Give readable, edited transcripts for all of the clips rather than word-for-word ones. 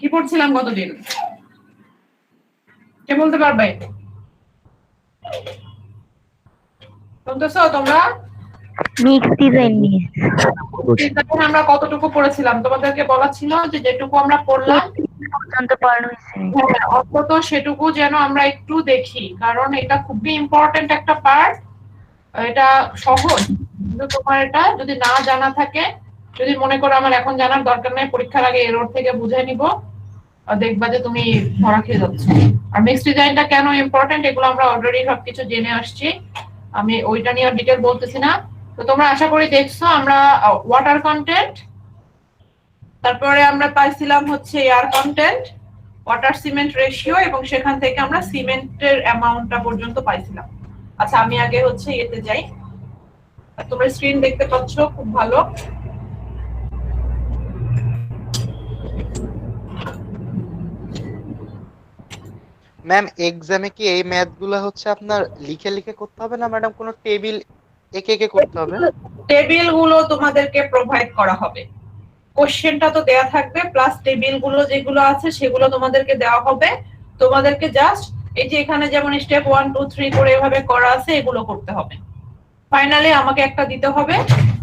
কি পড়ছিলাম গতদিন? কে বলতে পারবে? শুনতেছো তোমরা? মিক্স ডিজাইন নিয়ে আমরা কতটুকু পড়েছিলাম? তোমাদেরকে বলা ছিল যে যেটুকু আমরা পড়লাম পর্যন্ত পড়ানো হয়েছে। হ্যাঁ, অন্তত সেটুকু যেন আমরা একটু দেখি, কারণ এটা খুবই ইম্পর্টেন্ট একটা পার্ট। এটা সহজ, কিন্তু তোমার এটা যদি না জানা থাকে, যদি মনে করো আমার এখন জানার দরকার নাই, পরীক্ষার আগে এরর থেকে বুঝে নিব, দেখবা যে তুমি ধরা খেয়ে যাচ্ছ। আর মিক্সড ডিজাইনটা কেন ইম্পর্টেন্ট এগুলো আমরা অলরেডি সবকিছু জেনে আসছি, আমি ওইটা নিয়ে ডিটেল বলতেছি না। তো তোমরা আশা করি দেখছো আমরা ওয়াটার কন্টেন্ট, তারপরে আমরা পাইছিলাম হচ্ছে air content, water cement ratio, এবং সেখান থেকে আমরা সিমেন্টের অ্যামাউন্টটা পর্যন্ত পাইছিলাম। আচ্ছা আমি আগে হচ্ছে এতে যাই, তোমরা স্ক্রিন দেখতে পাচ্ছ খুব ভালো। ম্যাম এক্সামে কি এই ম্যাথ গুলো হচ্ছে আপনার লিখে লিখে করতে হবে না ম্যাডাম, কোনো টেবিল একে একে করতে হবে? টেবিল গুলো তোমাদেরকে প্রোভাইড করা হবে, কোশ্চেনটা তো দেয়া থাকবে, প্লাস টেবিল গুলো যেগুলো আছে সেগুলো তোমাদেরকে দেওয়া হবে। তোমাদেরকে জাস্ট এই যে এখানে যেমন স্টেপ 1 2 3 করে এভাবে করা আছে এগুলো করতে হবে। ফাইনালি আমাকে একটা দিতে হবে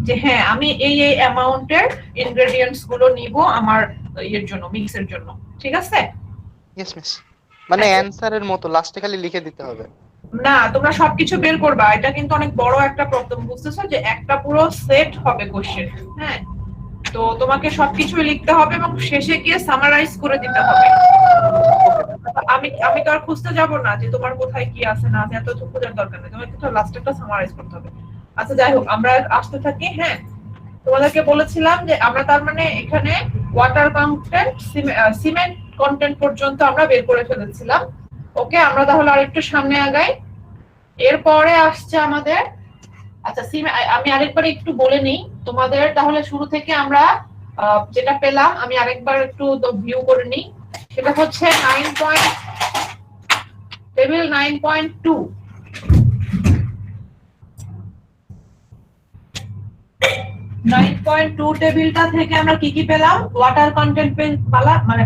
যে হ্যাঁ আমি এই এই অ্যামাউন্টের ইনগ্রেডিয়েন্টস গুলো নিব আমার এর জন্য, মিক্সের জন্য। ঠিক আছে? ইয়েস মিস, মানে অ্যানসারের মতো লাস্টে খালি লিখে দিতে হবে? না, তোমরা সবকিছু বের করবা, এটা কিন্তু অনেক বড় একটা প্রবলেম, বুঝতেছো? যে একটা পুরো সেট হবে কোশ্চেন। হ্যাঁ, তো তোমাকে সবকিছু লিখতে হবে এবং শেষে গিয়ে সামারাইজ করে দিতে হবে। আমি আমি তো আর খুঁজতে যাব না যে তোমার কোথায় কি আছে না আছে, এত খোঁজার দরকার নেই, তোমাকে তো লাস্ট একটা সামারাইজ করতে হবে। আচ্ছা যাই হোক, আমরা আসতে থাকি। হ্যাঁ, তোমাদেরকে বলেছিলাম যে আমরা তার মানে এখানে ওয়াটার কন্টেন্ট, সিমেন্ট কন্টেন্ট পর্যন্ত আমরা বের করে ফেলেছিলাম। ওকে, আমরা তাহলে আরেকটু সামনে আগাই। এরপরে আসছে আমাদের, আচ্ছা আমি আরেকবার একটু বলে নিই তোমাদের, তাহলে শুরু থেকে আমরা যেটা পেলাম আমি আরেকবার একটু ভিউ করে নিই। সেটা হচ্ছে 9 টেবিল 9.2। 9.2 টেবিলটা থেকে আমরা কি কি পেলাম? ওয়াটার কন্টেন্ট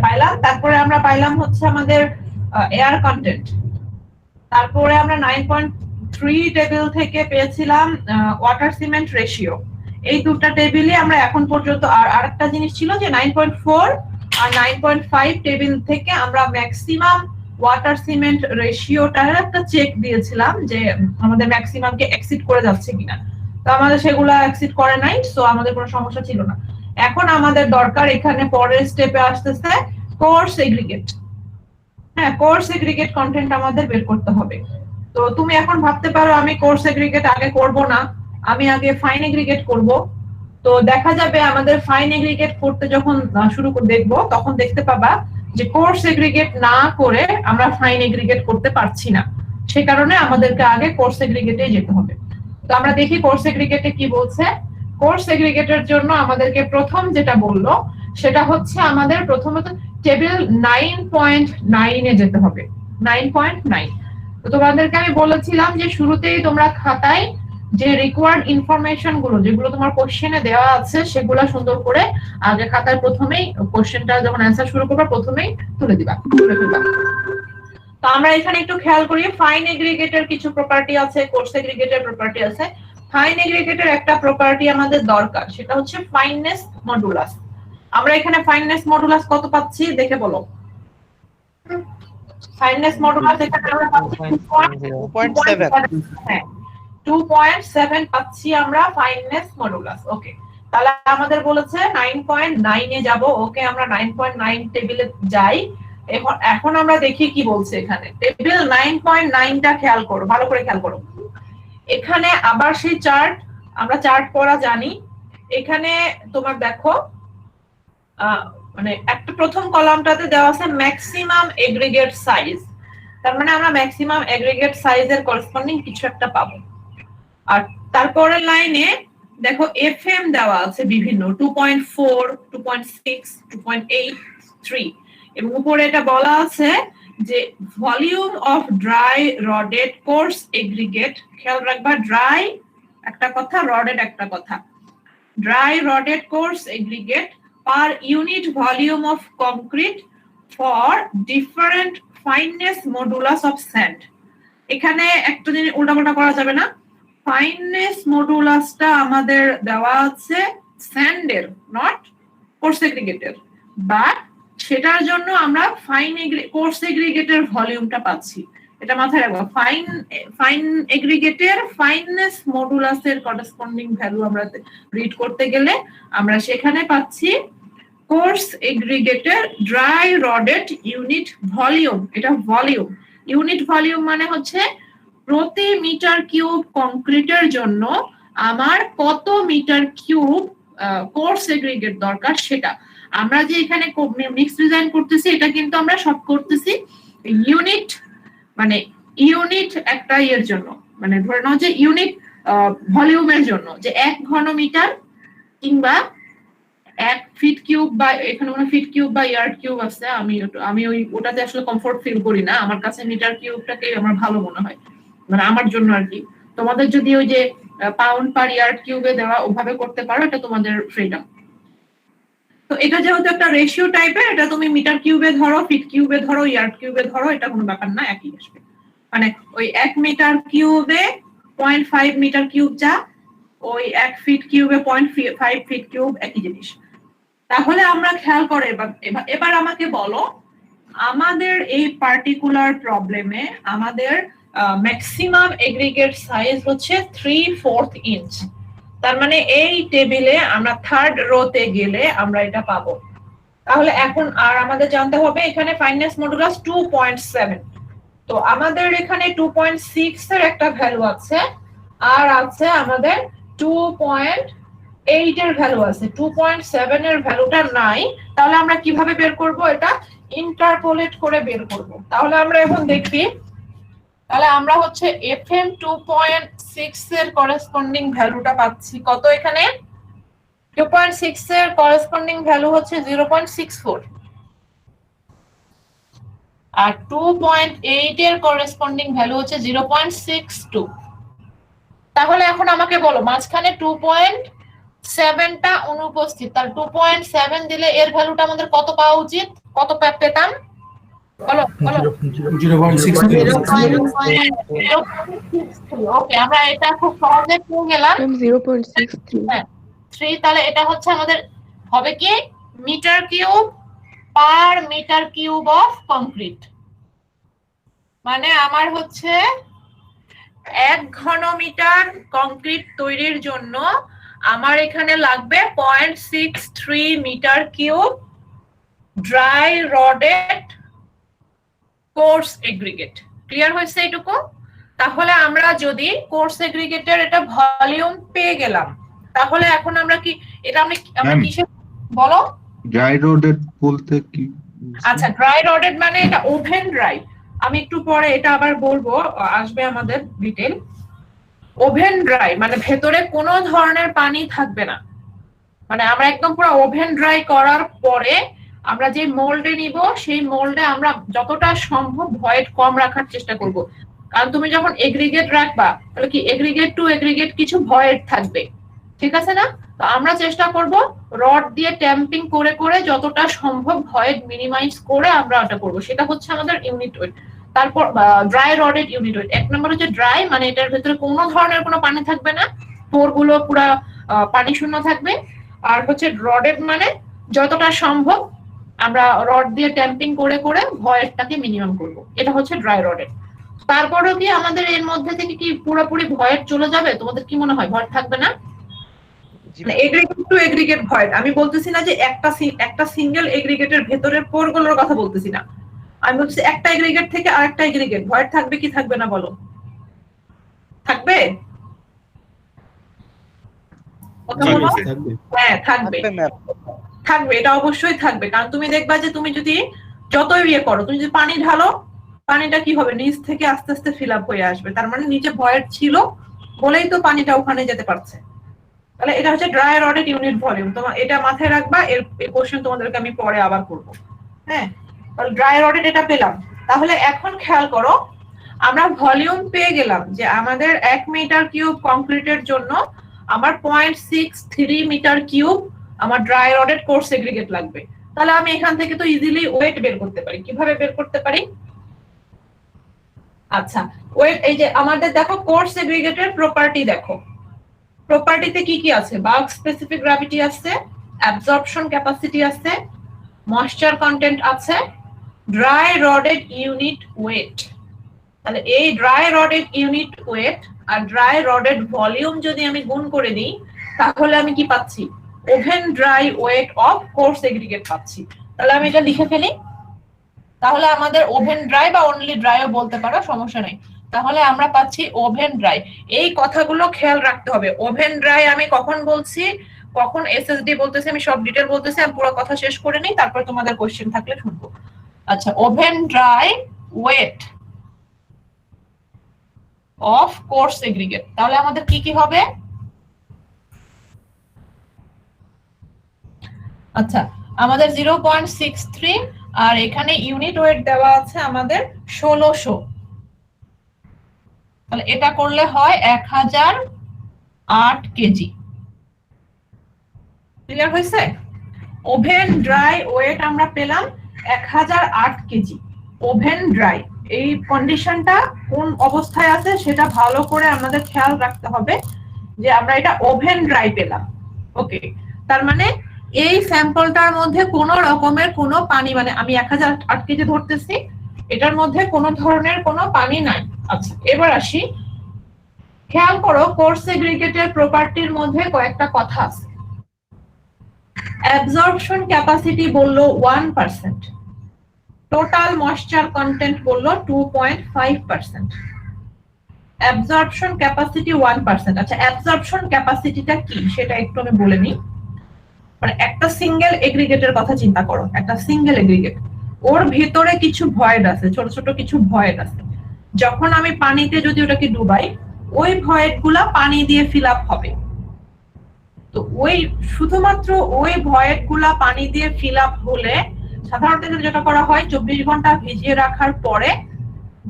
পাইলাম, তারপরে আমরা পাইলাম হচ্ছে আমাদের এয়ার কন্টেন্ট, তারপরে আমরা 9.3 টেবিল থেকে পেয়েছিলাম ওয়াটার সিমেন্ট রেশিও। এই দুটো টেবিলে আমরা এখন পর্যন্ত, আর আরেকটা জিনিস ছিল যে 9.4 আর 9.5 টেবিল থেকে আমরা ম্যাক্সিমাম ওয়াটার সিমেন্ট রেশিওটার একটা চেক দিয়েছিলাম যে আমাদের ম্যাক্সিমামকে এক্সিড করে যাচ্ছে কিনা। তো আমাদের সেগুলো এক্সিড করে নাই, সো আমাদের কোনো সমস্যা ছিল না। এখন আমাদের দরকার এখানে পরের স্টেপে আসতেছে কোর্স এগ্রিগেট। হ্যাঁ, কোর্স এগ্রিগেট কন্টেন্ট আমাদের বের করতে হবে। তো তুমি এখন ভাবতে পারো আমি কোর্স এগ্রিগেট আগে করব না, আমি আগে ফাইন এগ্রিগেট করব। তো দেখা যাবে আমাদের ফাইন এগ্রিগেট করতে যখন শুরু করে দেখবো, তখন দেখতে পাবা যে কোর্স এগ্রিগেট না করে আমরা ফাইন এগ্রিগেট করতে পারছি না। সে কারণে আমাদেরকে আগে কোর্স এগ্রিগেটে যেতে হবে। তো আমরা দেখি কোর্স এগ্রিগেটে কি বলছে। কোর্স এগ্রিগেটের জন্য আমাদেরকে প্রথম যেটা বললো সেটা হচ্ছে আমাদের প্রথমত টেবিল 9.9 এ যেতে হবে। 9.9। তো তোমাদেরকে আমি বলেছিলাম যে শুরুতেই তোমরা খাতায় যে রিকোয়ার্ড ইনফরমেশন গুলো যেগুলো তোমার কোশ্চেনে দেওয়া আছে সেগুলো সুন্দর করে আগে খাতায় প্রথমেই কোশ্চেনটা যখন অ্যান্সার শুরু করবে প্রথমেই তুলে দিবা। তো আমরা এখানে একটু খেয়াল করি, ফাইন এগ্রিগেটের কিছু প্রপার্টি আছে, কোর্স এগ্রিগেটের প্রপার্টি আছে। ফাইন এগ্রিগেটের একটা প্রপার্টি আমাদের দরকার, সেটা হচ্ছে ফাইননেস মডুলাস। আমরা এখানে ফাইননেস মডুলাস কত পাচ্ছি দেখে বলো। ফাইননেস মডুলাস এখানে আমরা পাচ্ছি 2.7। হ্যাঁ, 2.7 পাচ্ছি আমরা ফাইননেস মডুলাস। ওকে, তাহলে আমাদের বলেছে 9.9 এ যাব। ওকে, আমরা 9.9 টেবিলে যাই। এখন আমরা দেখি কি বলছে এখানে। টেবিল 9.9টা খেয়াল করো, ভালো করে খেয়াল করো। এখানে আবার সেই চার্ট, আমরা চার্ট পড়া জানি। এখানে তোমার দেখো মানে একটা প্রথম কলামটাতে দেওয়া আছে ম্যাক্সিমাম এগ্রিগেট সাইজ, তার মানে আমরা ম্যাক্সিমাম এগ্রিগেট সাইজের করেসপন্ডিং কিছু একটা পাবো। আর তারপরের লাইনে দেখো এফএম দেওয়া আছে বিভিন্ন, 2.4 2.6 2.8 3, এবং উপরে এটা বলা আছে যে volume of dry rodded coarse aggregate. খেয়াল রাখবা, ড্রাই একটা কথা, রডেড একটা কথা। Dry rodded coarse aggregate per unit volume of concrete for different fineness modulus of sand. এখানে একটা জিনিস উল্টাপাল্টা করা যাবে না, ফাইননেস মডুলাসটা আমাদের দেওয়া আছে স্যান্ডের, নট কোর্স এগ্রিগেটের, বাট সেটার জন্য আমরা কোর্স এগ্রিগেটের ভলিউমটা পাচ্ছি। এটা মাথায় রাখবো, ফাইন এগ্রিগেটের ফাইননেস মডুলাসের করেসপন্ডিং ভ্যালু আমরা রিড করতে গেলে আমরা সেখানে পাচ্ছি কোর্স এগ্রিগেটের ড্রাই রডেড ইউনিট ভলিউম। এটা ভলিউম, ইউনিট ভলিউম মানে হচ্ছে প্রতি মিটার কিউব কংক্রিটের জন্য আমার কত মিটার কিউব কোর্স এগ্রিগেট দরকার সেটা। আমরা যে এখানে মিক্স ডিজাইন করতেছি এটা কিন্তু আমরা সব করতেছি ইউনিট, মানে ইউনিট একটা ইয়ের জন্য, মানে ধরে নাও যে ইউনিট ভলিউমের জন্য, যে 1 ঘন মিটার কিংবা 1 ফিট কিউব, বা এখানে কোনো ফিট কিউব বা ইয়ার্ড কিউব আছে, আমি ওটাতে আসলে কমফোর্ট ফিল করি না, আমার কাছে মিটার কিউবটাকে আমার ভালো মনে হয়, মানে আমার জন্য আর কি। তোমাদের যদি ওই যে পাউন্ড পার ইয়ার্ড কিউবে দেওয়া ওভাবে করতে পারো, এটা তোমাদের ফ্রিডম। তো এটা যেহেতু একটা রেশিও টাইপের, এটা তুমি মিটার কিউবে ধরো, ফিট কিউবে ধরো, ইয়ার্ড কিউবে ধরো, এটা কোনো ব্যাপার না, একই আসবে। মানে ওই 1 মিটার কিউবে 0.5 মিটার কিউব যা, ওই 1 ফিট কিউবে 0.5 ফিট কিউব একই জিনিস। তাহলে আমরা খেয়াল করে এবার আমাকে বলো, আমাদের এই পার্টিকুলার প্রবলেমে আমাদের ম্যাক্সিমাম এগ্রিগেট সাইজ হচ্ছে 3/4 ইঞ্চ। তার মানে এই টেবিলে আমরা 3rd রোতে গেলে আমরা এটা পাবো। তাহলে এখন আর আমাদের জানতে হবে এখানে ফাইননেস মডুলাস 2.7, তো আমাদের এখানে 2.6 এর একটা ভ্যালু আছে, আর আছে আমাদের 2.8 এর ভ্যালু আছে, 2.7 এর ভ্যালুটা নাই। তাহলে আমরা কিভাবে বের করব? এটা ইন্টারপোলেট করে বের করব। তাহলে আমরা এখন দেখি, তাহলে আমরা হচ্ছে FM 2.6 এর করেসপন্ডিং ভ্যালুটা পাচ্ছি কত? এখানে 2.6 এর করেসপন্ডিং ভ্যালু হচ্ছে 0.64, আর 2.8 এর করেসপন্ডিং ভ্যালু হচ্ছে 0.62। তাহলে এখন আমাকে বলো মাঝখানে 2.7টা অনুপস্থিত, তার 2.7 দিলে এর ভ্যালুটা আমাদের কত পাওয়া উচিত? কত পেতাম বলো বলো? 0.63। ওকে, আমরা এটা খুব সহজে পেয়ে গেলাম 0.63। তাহলে এটা হচ্ছে আমাদের হবে কি metre cube per metre cube of concrete. মানে আমার হচ্ছে 1 ঘন মিটার কংক্রিট তৈরির জন্য আমার এখানে লাগবে 0.63 metre cube dry rodded coarse aggregate. Clear হয়েছে এইটুকু? তাহলে আমরা যদি কোর্স এগ্রিগেটের এটা ভলিউম পেয়ে গেলাম, তাহলে এখন আমরা কি এটা আমরা কিসে বলো? ড্রাই রডেড বলতে কি? আচ্ছা, ড্রাই রডেড মানে এটা ওভেন ড্রাই। আমি একটু পরে এটা আবার বলবো, আসবে আমাদের ডিটেল। ওভেন ড্রাই মানে ভেতরে কোনো ধরনের পানি থাকবে না, মানে আমরা একদম পুরো ওভেন ড্রাই করার পরে আমরা যে মোল্ডে নিব সেই মোল্ডে আমরা যতটা সম্ভব ভয়েড কম রাখার চেষ্টা করব। কারণ তুমি যখন এগ্রিগেট রাখবা তাহলে কি এগ্রিগেট টু এগ্রিগেট কিছু ভয়েড থাকবে, ঠিক আছে না? তো আমরা চেষ্টা করব রড দিয়ে ট্যাম্পিং করে করে যতটা সম্ভব ভয়েড মিনিমাইজ করে আমরা ওটা করব। সেটা হচ্ছে আমাদের ইউনিট ওয়েট। তারপর ড্রাই রডেড ইউনিট ওয়েট 1 নম্বর হচ্ছে ড্রাই, মানে এটার ভিতরে কোনো ধরনের কোনো পানি থাকবে না, পোরগুলো পুরো পানি শূন্য থাকবে। আর হচ্ছে রডেড মানে যতটা সম্ভব আমরা রড দিয়ে ট্যাম্পিং করে করে ভয়েডটাকে মিনিমাম করব। এটা হচ্ছে ড্রাই রডেড। তারপরেও কি আমাদের এর মধ্যে থেকে কি পুরোপুরি ভয়েড চলে যাবে? তোমাদের কি মনে হয় ভয়েড থাকবে না? এগ্রিগেট টু এগ্রিগেট ভয়েড আমি বলতেছি না যে একটা সিঙ্গেল এগ্রিগেটের ভেতরের পোরগুলোর কথা বলতেছি না, আমি বলছি একটা এগ্রিগেট থেকে আরেকটা এগ্রিগেট ভয়েড থাকবে কি থাকবে না বলো? থাকবে? হ্যাঁ থাকবে, থাকবে, এটা অবশ্যই থাকবে। কারণ তুমি দেখবা যে তুমি যদি যতই ইয়ে করো, তুমি যদি পানি ঢালো, পানিটা কি হবে নিচ থেকে আস্তে আস্তে ফিল আপ হয়ে আসবে, তার মানে নিচে ভয়েড ছিল বলেই তো পানিটা ওখানে যেতে পারছে। তাহলে এটা হচ্ছে ড্রাই রডেড ইউনিট ভলিউম। তোমার এটা মাথায় রাখবা, এর কোশ্চেন তোমাদেরকে আমি পরে আবার করব। হ্যাঁ, তাহলে ড্রাই রডেড এটা পেলাম। তাহলে এখন খেয়াল করো, আমরা ভলিউম পেয়ে গেলাম যে আমাদের 1 মিটার কিউব কংক্রিটের জন্য আমার 0.63 মিটার কিউব আমার ড্রাই রডেড কোর্স এগ্রিগেট লাগবে। তাহলে আমি এখান থেকে তো ইজিলি ওয়েট বের করতে পারি। কিভাবে বের করতে পারি? আচ্ছা, ওয়েট, এই যে আমাদের দেখো কোর্স এগ্রিগেটের প্রপার্টি দেখো, প্রপার্টিতে কি কি আছে? বাল্ক স্পেসিফিক গ্র্যাভিটি আছে, অ্যাবজর্পশন ক্যাপাসিটি আছে, ময়েশ্চার কন্টেন্ট আছে, ড্রাই রডেড ইউনিট ওয়েট। তাহলে এই ড্রাই রডেড ইউনিট ওয়েট আর ড্রাই রডেড ভলিউম যদি আমি গুণ করে দিই, তাহলে আমি কি পাচ্ছি? Oven dry weight of course aggregate পাচ্ছি। তাহলে আমি এটা লিখে ফেলি। তাহলে আমাদের ওভেন ড্রাই বা অনলি ড্রাইও বলতে পারো, সমস্যা নেই। তাহলে আমরা পাচ্ছি ওভেন ড্রাই। এই কথাগুলো খেয়াল রাখতে হবে। ওভেন ড্রাই আমি কখন বলছি, কখন এসএসডি বলতেছি, আমি সব ডিটেল বলতেছি। আমি পুরো কথা শেষ করে নিই, তারপর তোমাদের কোশ্চেন থাকলে শুনবো। আচ্ছা, oven dry weight of course aggregate, তাহলে আমাদের কি কি হবে? আচ্ছা, আমাদের 0.63 আর এখানে ইউনিট ওয়েট দেওয়া আছে আমাদের 1600। তাহলে এটা করলে হয় 1008 কেজি। ক্লিয়ার হয়েছে? ওভেন ড্রাই ওয়েট আমরা পেলাম 1008 কেজি। ওভেন ড্রাই, এই কন্ডিশনটা কোন অবস্থায় আছে সেটা ভালো করে আমাদের খেয়াল রাখতে হবে যে আমরা এটা ওভেন ড্রাই পেলাম। ওকে, তার মানে এই স্যাম্পলটার মধ্যে কোনো রকমের কোনো পানি, মানে আমি 1008 কেজি ধরতেছি, এটার মধ্যে কোনো ধরনের কোনো পানি নাই। আচ্ছা, এবার আসি, খেয়াল করো কোর্স এগ্রিগেটের প্রপার্টির মধ্যে কয়েকটা কথা আছে। অ্যাবজর্পশন ক্যাপাসিটি বললো 1%, টোটাল ময়েশ্চার কন্টেন্ট বললো 2.5%। Absorption capacity 1%। আচ্ছা, অ্যাবজর্পশন ক্যাপাসিটিটা কি সেটা একটু আমি বলে নিই। মানে একটা সিঙ্গেল এগ্রিগেটের কথা চিন্তা করো, একটা সিঙ্গেল এগ্রিগেট, ওর ভেতরে কিছু ভয়েড আছে, ছোট ছোট কিছু ভয়েড আছে। যখন আমি পানিতে যদি ওটাকে ডুবাই, ওই ভয়েড গুলা পানি দিয়ে ফিল আপ হবে। তো ওই শুধুমাত্র ওই ভয়েড গুলা পানি দিয়ে ফিল আপ হলে সাধারণত যেটা করা হয়, 24 ঘন্টা ভিজিয়ে রাখার পরে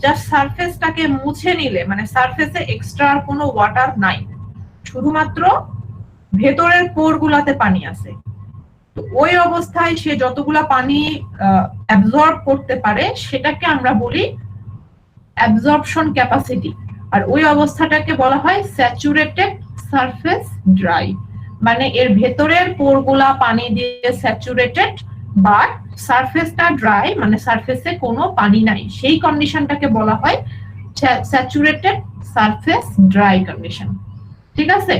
জাস্ট সারফেসটাকে মুছে নিলে, মানে সারফেসে এক্সট্রা আর কোনো ওয়াটার নাই, শুধুমাত্র ভেতরের পোর গুলাতে পানি আছে। তো ওই অবস্থায় সে যতগুলা পানি অ্যাবজর্ব করতে পারে সেটাকে আমরা বলি অ্যাবজর্পশন ক্যাপাসিটি। আর ওই অবস্থাটাকে বলা হয় স্যাচুরেটেড সারফেস ড্রাই, মানে এর ভেতরের পোরগুলা পানি দিয়ে স্যাচুরেটেড, বাট সারফেসটা ড্রাই, মানে সারফেসে কোনো পানি নাই, সেই কন্ডিশনটাকে বলা হয় স্যাচুরেটেড সারফেস ড্রাই কন্ডিশন। ঠিক আছে?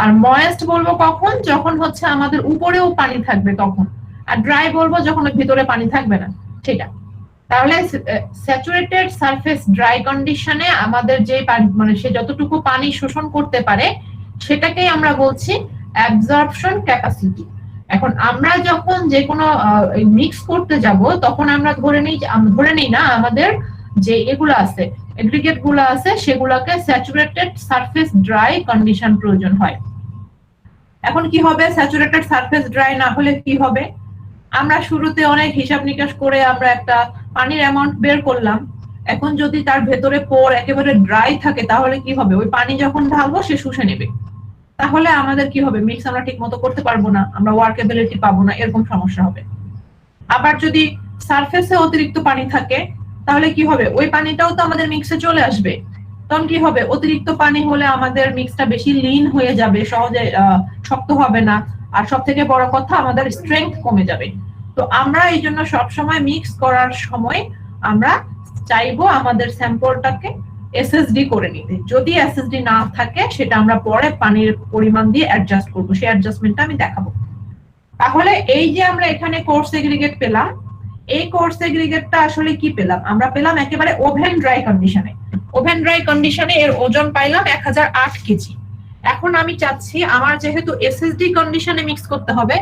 আর ময়েস্ট বলবো কখন? যখন হচ্ছে আমাদের উপরেও পানি থাকবে তখন। আর ড্রাই বলবো যখন ভিতরে পানি থাকবে না, সেটা। তাহলে স্যাচুরেটেড সারফেস ড্রাই কন্ডিশনে আমাদের যে মানে সে যতটুকু পানি শোষণ করতে পারে সেটাকেই আমরা বলছি অ্যাবজর্পশন ক্যাপাসিটি। এখন আমরা যখন যে কোনো মিক্স করতে যাব তখন আমরা ধরে নিই না আমাদের যে এগুলো আছে, এগ্রিগেট গুলো আছে, সেগুলোকে স্যাচুরেটেড সারফেস ড্রাই কন্ডিশন প্রয়োজন হয়। এখন কি হবে? স্যাচুরেটেড সারফেস ড্রাই না হলে কি হবে? আমরা শুরুতে অনেক হিসাব নিকাশ করে আমরা একটা পানির অ্যামাউন্ট বের করলাম। এখন যদি তার ভেতরে পোর একেবারে ড্রাই থাকে তাহলে কি হবে? ওই পানি যখন ঢালবো সে শুষে নেবে, তাহলে আমাদের কি হবে? মিক্স আমরা ঠিক মতো করতে পারবো না, আমরা ওয়ার্কেবিলিটি পাবো না, এরকম সমস্যা হবে। আবার যদি সারফেসে অতিরিক্ত পানি থাকে তাহলে কি হবে? ওই পানিটাও তো আমাদের মিক্সে চলে আসবে। তখন কি হবে? অতিরিক্ত পানি হলে আমাদের মিক্সটা বেশি লিন হয়ে যাবে, সহজে শক্ত হবে না, আর সব থেকে বড় কথা আমাদের স্ট্রেংথ কমে যাবে। তো আমরা এই জন্য সবসময় মিক্স করার সময় আমরা চাইবো আমাদের স্যাম্পলটাকে এসএসডি করে নিতে। যদি এসএসডি না থাকে সেটা আমরা পরে পানির পরিমাণ দিয়ে অ্যাডজাস্ট করবো, সেই অ্যাডজাস্টমেন্টটা আমি দেখাবো। তাহলে এই যে আমরা এখানে কোর্স এগ্রিগেট পেলাম, এই কোর্স এগ্রিগেটটা আসলে কি পেলাম? আমরা পেলাম একেবারে ওভেন ড্রাই কন্ডিশনে। ওভেন ড্রাই কন্ডিশনে এর ওজন পাইলাম 1008 কেজি। এখন আমি চাচ্ছি আমার যেহেতু এসএসডি কন্ডিশনে মিক্স করতে হবে,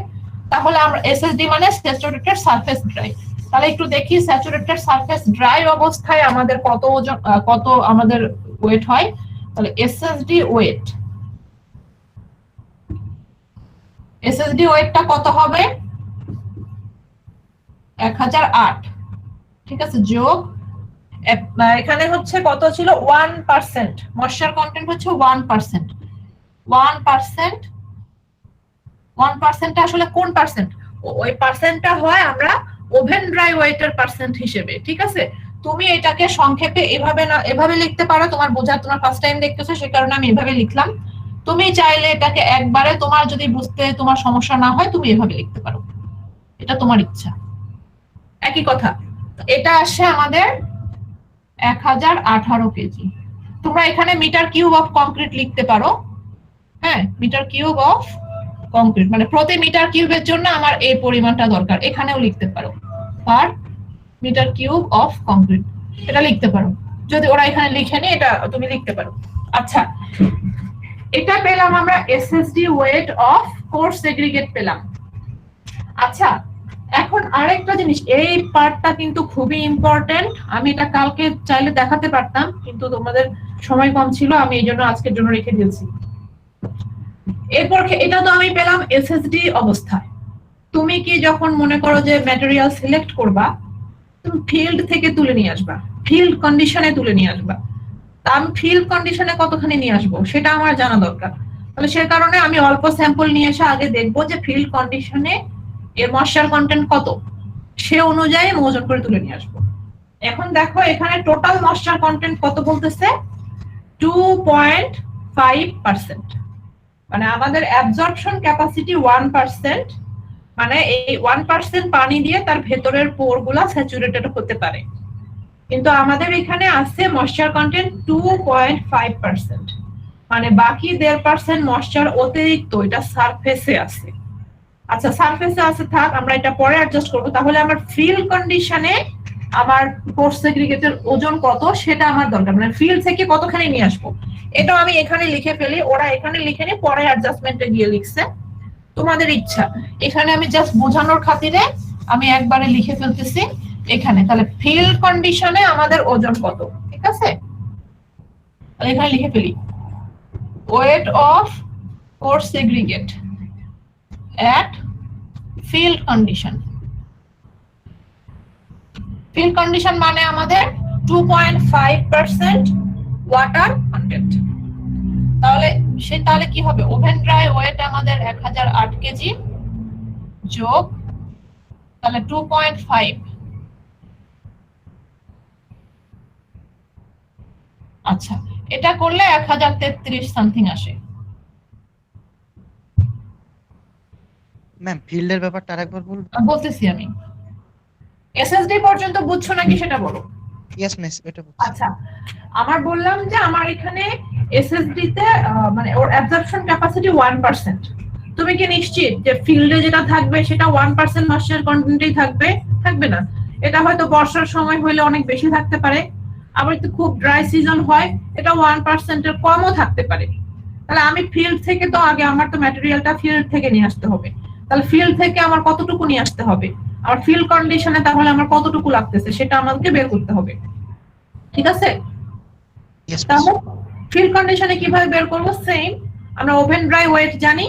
তাহলে আমরা এসএসডি মানে স্যাচুরেটেড সারফেস ড্রাই, তাহলে একটু দেখি স্যাচুরেটেড সারফেস ড্রাই অবস্থায় আমাদের কত ওজন, কত আমাদের ওয়েট হয়। তাহলে এসএসডি ওয়েটটা কত হবে? 1008। ঠিক আছে, যোগ এখানে হচ্ছে কত ছিল? 1%। ময়েশ্চার কন্টেন্ট হচ্ছে 1%। 1% আসলে কোন পার্সেন্ট? ওই পার্সেন্টটা হয় আমরা ওভেন ড্রাই ওয়েটের পার্সেন্ট হিসেবে, ঠিক আছে? তুমি এটাকে সংক্ষেপে এভাবে না এভাবে লিখতে পারো, তোমার বোঝা, তোমার ফার্স্ট টাইম দেখতেছো সে কারণে আমি এভাবে লিখলাম। তুমি চাইলে এটাকে একবারে তোমার যদি বুঝতে তোমার সমস্যা না হয় তুমি এভাবে লিখতে পারো, এটা তোমার ইচ্ছা, একই কথা। এটা আসে আমাদের 1018 কেজি। তোমরা এখানে মিটার কিউব অফ কংক্রিট লিখতে পারো, হ্যাঁ, মিটার কিউব অফ কংক্রিট মানে প্রতি মিটার কিউবের জন্য আমার এই পরিমাণটা দরকার, এখানেও লিখতে পারো per metre cube of concrete, এটা লিখতে পারো। যদি ওরা এখানে লিখে নি এটা তুমি লিখতে পারো। আচ্ছা, এটা পেলাম আমরা SSD weight of course aggregate পেলাম। আচ্ছা, এখন আরেকটা জিনিস, এই পার্টটা কিন্তু খুবই ইম্পর্টেন্ট। আমি এটা কালকে চাইলে দেখাতে পারতাম কিন্তু তোমাদের সময় কম ছিল, আমি এই জন্য আজকের জন্য রেখে দিয়েছি। এরপর এটা তো আমি পেলাম এসএসডি অবস্থায়। তুমি কি যখন মনে করো যে ম্যাটেরিয়াল সিলেক্ট করবা, তুমি ফিল্ড থেকে তুলে নিয়ে আসবা, ফিল্ড কন্ডিশনে তুলে নিয়ে আসবা। তা আমি ফিল্ড কন্ডিশনে কতখানি নিয়ে আসবো সেটা আমার জানা দরকার। তাহলে সে কারণে আমি অল্প স্যাম্পল নিয়ে এসে আগে দেখবো যে ফিল্ড কন্ডিশনে এর ময়েশ্চার কন্টেন্ট কত, সে অনুযায়ী আমি ওজন করে তুলে নিয়ে আসবো। এখন দেখো এখানে টোটাল ময়েশ্চার কন্টেন্ট কত বলতেছে, 2.5%। মানে আমাদের অ্যাবজর্পশন ক্যাপাসিটি 1%, মানে এই 1% পানি দিয়ে তার ভেতরের পোরগুলা স্যাচুরেটেড হতে পারে, কিন্তু আমাদের এখানে আছে ময়েশ্চার কন্টেন্ট 2.5%, মানে বাকি 1.5% ময়েশ্চার অতিরিক্ত, এটা সারফেসে আছে। আচ্ছা, সারফেসে আছে থাক, আমরা এটা পরে অ্যাডজাস্ট করব। তাহলে আমার ফিল্ড কন্ডিশনে আমার কোর্স সেগ্রিগেটের ওজন কত সেটা আমার দরকার, মানে ফিল্ড থেকে কতখানি নিয়ে আসবো এটাও আমি এখানে লিখে ফেলি। ওরা এখানে লিখে নি, পরে অ্যাডজাস্টমেন্টে গিয়ে লিখছে, তোমাদের ইচ্ছা। এখানে আমি জাস্ট বোঝানোর খাতিরে আমি একবারে লিখে ফেলতেছি এখানে। তাহলে ফিল্ড কন্ডিশনে আমাদের ওজন কত, ঠিক আছে? এখানে লিখে ফেলি weight of course segregate at field condition। field condition মানে আমাদের 2.5% ওয়াটার কন্টেন্ট। তাহলে কি হবে, ওভেন ড্রাই ওয়েট আমাদের 1008 কেজি যোগ তাহলে 2.5, আচ্ছা এটা করলে 1033 সামথিং আসে। ম্যাম ফিল্ডের ব্যাপারটা আরেকবার বলুন। বলতেছি আমি, এসএসডি পর্যন্ত বুঝছো নাকি সেটা বলো। ইয়েস মিস, এটা আচ্ছা, আমার বললাম যে আমার এখানে এসএসডি তে মানে ওর অ্যাবজর্পশন ক্যাপাসিটি 1%। তুমি কি নিশ্চিত যে ফিল্ডে যেটা থাকবে সেটা 1% ময়েশ্চার কন্টেন্টই থাকবে? থাকবে না। এটা হয়তো বর্ষার সময় হলে অনেক বেশি থাকতে পারে, আবার একটু খুব ড্রাই সিজন হয় এটা 1% এর কমও থাকতে পারে। তাহলে আমি ফিল্ড থেকে তো আগে আমার তো ম্যাটেরিয়ালটা ফিল্ড থেকে নিয়ে আসতে হবে। তাহলে ফিল্ড থেকে আমার কতটুকু নিয়ে আসতে হবে, আর ফিল্ড কন্ডিশনে তাহলে আমার কতটুকু লাগতেছে সেটা আমাদেরকে বের করতে হবে, ঠিক আছে? তাহলে ফিল্ড কন্ডিশনে কিভাবে বের করব, সেম আমরা ওভেন ড্রাই ওয়েট জানি,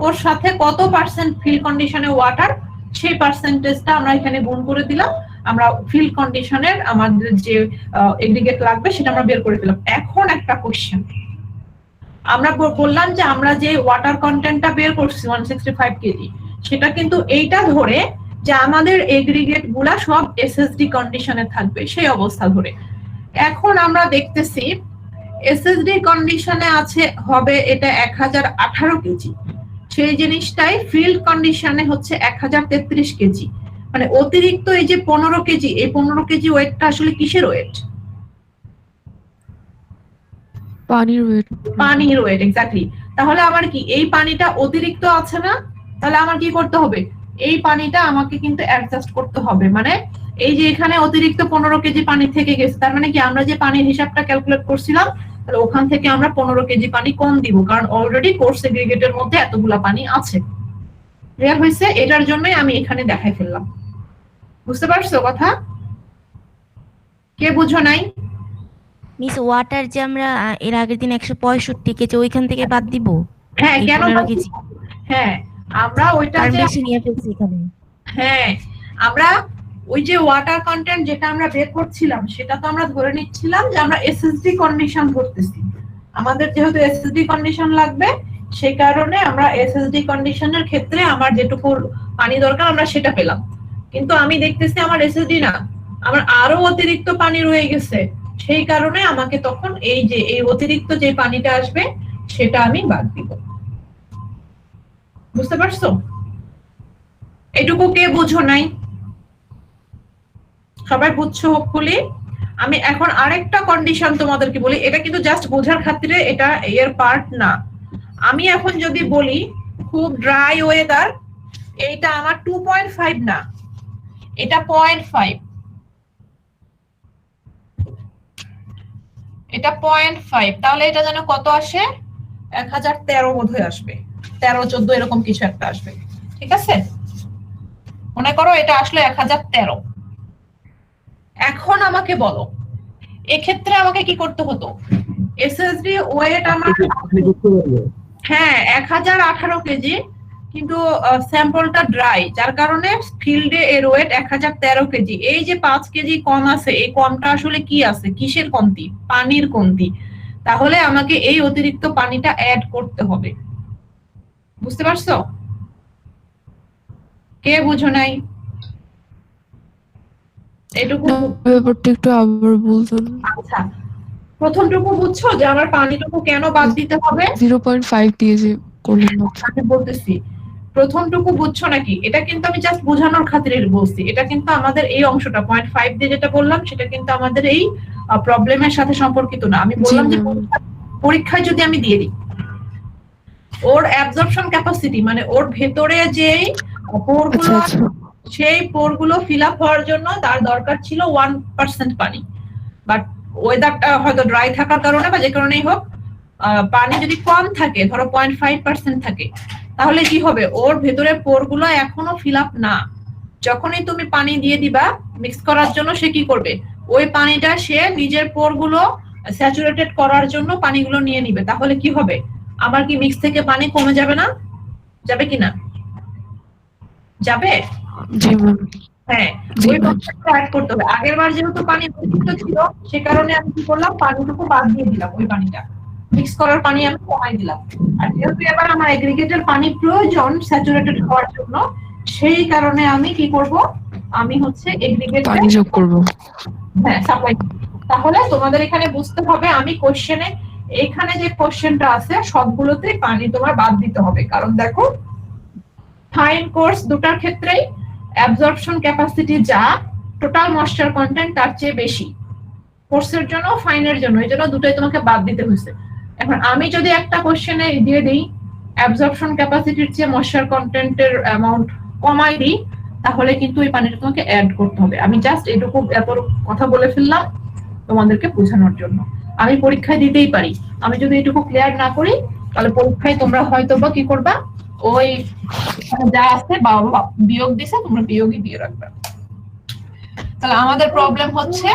ওর সাথে কত পার্সেন্ট ফিল্ড কন্ডিশনে ওয়াটার সেই পার্সেন্টেজটা আমরা এখানে গুণ করে দিলাম, আমরা ফিল্ড কন্ডিশনের আমাদের যে এগ্রিগেট লাগবে সেটা আমরা বের করে দিলাম। এখন একটা কোশ্চেন, আমরা বললাম যে আমরা যে ওয়াটার কন্টেন্টটা বের করছি 165 কেজি, সেটা কিন্তু এইটা ধরে যে আমাদের এগ্রিগেট গুলা সব এসএসডি কন্ডিশনে থাকবে সেই অবস্থা ধরে। এখন আমরা দেখতেছি এসএসডি কন্ডিশনে আছে হবে এটা 1018 কেজি, সেই জিনিসটাই ফিল্ড কন্ডিশনে হচ্ছে 1033 কেজি। মানে অতিরিক্ত এই যে 15 কেজি, এই 15 কেজি ওয়েটটা আসলে কিসের ওয়েট? পানির ওয়েট। পানির ওয়েট, এক্স্যাক্টলি। তাহলে আমার কি এই পানিটা অতিরিক্ত আছে না? তাহলে আমার কি করতে হবে, এই পানিটা আমাকে কিন্তু অ্যাডজাস্ট করতে হবে। মানে এই যে এখানে অতিরিক্ত 15 কেজি পানি থেকে গেছে, তার মানে কি আমরা যে পানির হিসাবটা ক্যালকুলেট করছিলাম তাহলে ওখান থেকে আমরা 15 কেজি পানি কম দিব, কারণ অলরেডি কোর্স এগ্রিগেটের মধ্যে এতগুলা পানি আছে। ক্লিয়ার হয়েছে? এটার জন্যই আমি এখানে দেখাই ফেললাম। বুঝতে পারছো কথা? কে বুঝো নাই? মিস ওয়াটার যে আমরা এর আগের দিন 165 কেজি ওইখান থেকে বাদ দিব? হ্যাঁ, এই কেন 15 কেজি হ্যাঁ আমরা ওইটা কারণ যে বেশি নিয়ে ফেলছি এখানে। হ্যাঁ, আমরা ওই যে ওয়াটার কন্টেন্ট যেটা আমরা বের করছিলাম সেটা তো আমরা ধরে নিচ্ছিলাম যে আমরা এসএসডি কন্ডিশন ধরতেছি। আমাদের যেহেতু এসএসডি কন্ডিশন লাগবে সেই কারণে আমরা এসএসডি কন্ডিশনের ক্ষেত্রে আমার যেটুকু পানি দরকার আমরা সেটা পেলাম, কিন্তু আমি দেখতেছি আমার এসএসডি না, আমার আরো অতিরিক্ত পানি রয়ে গেছে, সেই কারণে আমাকে তখন এই যে এই অতিরিক্ত যে পানিটা আসবে সেটা আমি বাদ দিব। বুঝতে পারছো? এটুকু কে বুঝো নাই? সবাই বুঝছো হোপফুলি। আমি এখন আরেকটা কন্ডিশন তোমাদেরকে বলি, এটা কিন্তু জাস্ট বোঝার খাতিরে, এটা এর পার্ট না। আমি এখন যদি বলি খুব ড্রাই ওয়েদার, এইটা আমার 2.5 না, এটা 0.5, এটা 0.5, তাহলে এটা যেন কত আসে? 1013 বোধহয় আসবে, 13-14 এরকম কিছু একটা আসবে। ঠিক আছে, মনে করো এটা আসলে 1013। এখন আমাকে বলো এক্ষেত্রে আমাকে কি করতে হতো? এসএসডি ওয়েট আমার, হ্যাঁ 1018 কেজি, কিন্তু স্যাম্পলটা ড্রাই, যার কারণে ফিল্ডে এর ওয়েট 1013 কেজি। এই যে 5 কেজি কম আছে, এই কমটা আসলে কি আছে? কিসের কমতি? পানির কমতি। তাহলে আমাকে এই অতিরিক্ত পানিটা অ্যাড করতে হবে। বুঝতে পারছো? কে বুঝো নাই? এটুকু না, ব্যাপারটা একটু আবার বলতেন। আচ্ছা, প্রথমটুকু বুঝছো যে আমার পানিটুকু কেন বাদ দিতে হবে? 0.5 দিয়ে যে করলেন মাত্র। আমি বলতেছি, প্রথমটুকু বুঝছো নাকি? এটা কিন্তু আমি জাস্ট বোঝানোর খাতিরে বলছি, এটা কিন্তু আমাদের এই অংশটা 0.5 দিয়ে যেটা বললাম সেটা কিন্তু আমাদের এই প্রবলেমের সাথে সম্পর্কিত না। আমি জি বললাম যে ম্যাম। পরীক্ষায় যদি আমি দিয়ে দিই, ওর অ্যাবজর্পশন ক্যাপাসিটি মানে ওর ভেতরে যে পোরগুলো, আচ্ছা আচ্ছা। সেই পোরগুলো ফিল আপ হওয়ার জন্য তার দরকার ছিল 1% পানি, বাট ওয়েদারটা হয়তো ড্রাই থাকার কারণে বা যে কারণেই হোক, পানি যদি কম থাকে, ধরো 0.5% থাকে, তাহলে কি হবে? ওর ভেতরে পোরগুলো এখনো ফিল আপ না। যখনই তুমি পানি দিয়ে দিবা মিক্স করার জন্য, সে কি করবে? ওই পানিটা সে নিজের পোরগুলো স্যাচুরেটেড করার জন্য পানিগুলো নিয়ে নিবে। তাহলে কি হবে? আমার কি মিক্স থেকে পানি কমে যাবে না? যাবে কিনা? যাবে। জি ম্যাম। হ্যাঁ, জি ওই ম্যাম। কনসেপ্টটা অ্যাড করতে হবে। আগের বার যেহেতু পানি অতিরিক্ত ছিল, সে কারণে আমি কি করলাম? পানিটুকু বাদ দিয়ে দিলাম, ওই পানিটা মিক্স করার পানি আমি কমাই দিলাম। আর যেহেতু এবার আমার এগ্রিগেটের পানি প্রয়োজন স্যাচুরেটেড হওয়ার জন্য, সেই কারণে আমি কি করব? আমি হচ্ছে এগ্রিগেটে, পানি যোগ করব। হ্যাঁ সাপ্লাই। তাহলে তোমাদের এখানে বুঝতে হবে, আমি কোশ্চেনে এখানে যে কোশ্চেনটা আছে সবগুলোতে পানি তোমার বাদ দিতে হবে। কারণ দেখো, ফাইন কোর্স দুটার ক্ষেত্রেই অ্যাবজর্পশন ক্যাপাসিটি যা, টোটাল ময়েশ্চার কন্টেন্ট তার চেয়ে বেশি। কোর্সের জন্য ফাইনের জন্য, এই জন্য দুটোই তোমাকে বাদ দিতে হয়েছে। এখন আমি যদি একটা কোশ্চেনে দিয়ে দিই অ্যাবজর্পশন ক্যাপাসিটির চেয়ে ময়েশ্চার কন্টেন্টের অ্যামাউন্ট কমাই দিই, তাহলে কিন্তু ওই পানিটা তোমাকে অ্যাড করতে হবে। আমি জাস্ট এটুকু এত কথা বলে ফেললাম তোমাদেরকে বোঝানোর জন্য। আমি পরীক্ষায় দিতেই পারি, আমি যদি এটুকু ক্লিয়ার না করি, তাহলে পরীক্ষায় তোমরা হয়তো বা কি করবা, ওই যা আছে বা বিয়োগ দিছে তোমরা বিয়োগই দিয়ে রাখবে। তাহলে আমাদের প্রবলেম হচ্ছে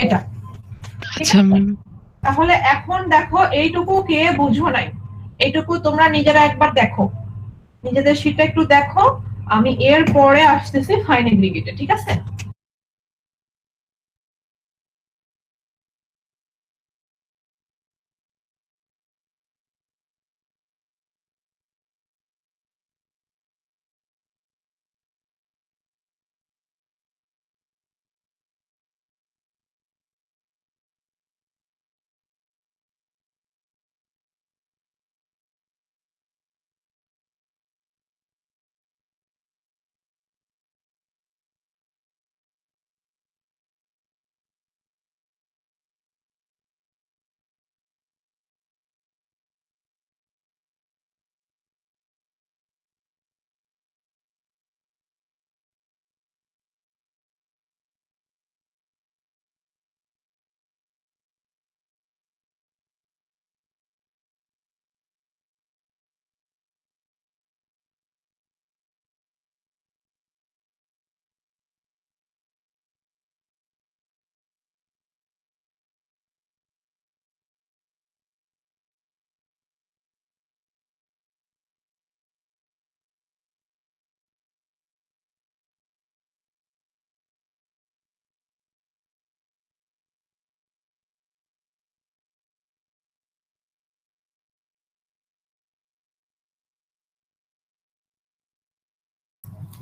এটা। ঠিক আচ্ছা আছে? ম্যাম। তাহলে এখন দেখো এইটুকু কে বুঝো নাই? এইটুকু তোমরা নিজেরা একবার দেখো, নিজেদের শীটটা একটু দেখো। আমি এর পরে আসতেছি ফাইন এগ্রিগেটে। ঠিক আছে?